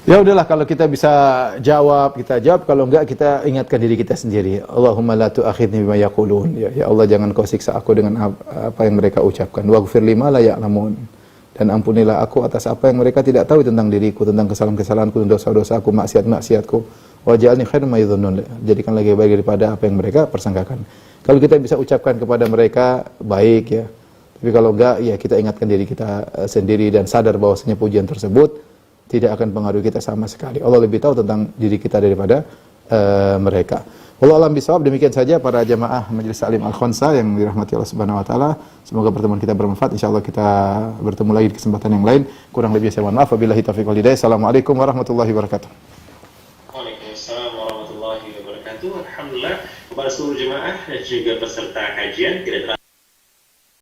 Speaker 2: Ya udahlah, kalau kita bisa jawab, kita jawab. Kalau enggak, kita ingatkan diri kita sendiri. Allahumma la tu'akhidni bima yaqulun. Ya Allah, jangan kau siksa aku dengan apa yang mereka ucapkan. Waghfir lima la ya'lamun. Dan ampunilah aku atas apa yang mereka tidak tahu tentang diriku, tentang kesalahan-kesalahanku, dosa-dosaku, maksiat-maksiatku. Waj'alni khairan ma yadhunnun. Jadikan lagi baik daripada apa yang mereka persangkakan. Kalau kita bisa ucapkan kepada mereka, baik, ya. Tapi kalau enggak, ya kita ingatkan diri kita sendiri dan sadar bahwasanya pujian tersebut tidak akan pengaruhi kita sama sekali. Allah lebih tahu tentang diri kita daripada mereka. Wallahu a'lam bishawab. Demikian saja para jamaah Majelis Ta'lim Al-Khonsa yang dirahmati Allah Subhanahu wa taala. Semoga pertemuan kita bermanfaat. Insyaallah kita bertemu lagi di kesempatan yang lain. Kurang lebih saya mohon maaf. Wabillahi taufiq wal hidayah. Assalamualaikum warahmatullahi wabarakatuh.
Speaker 1: kepada seluruh jemaah dan juga peserta kajian tidak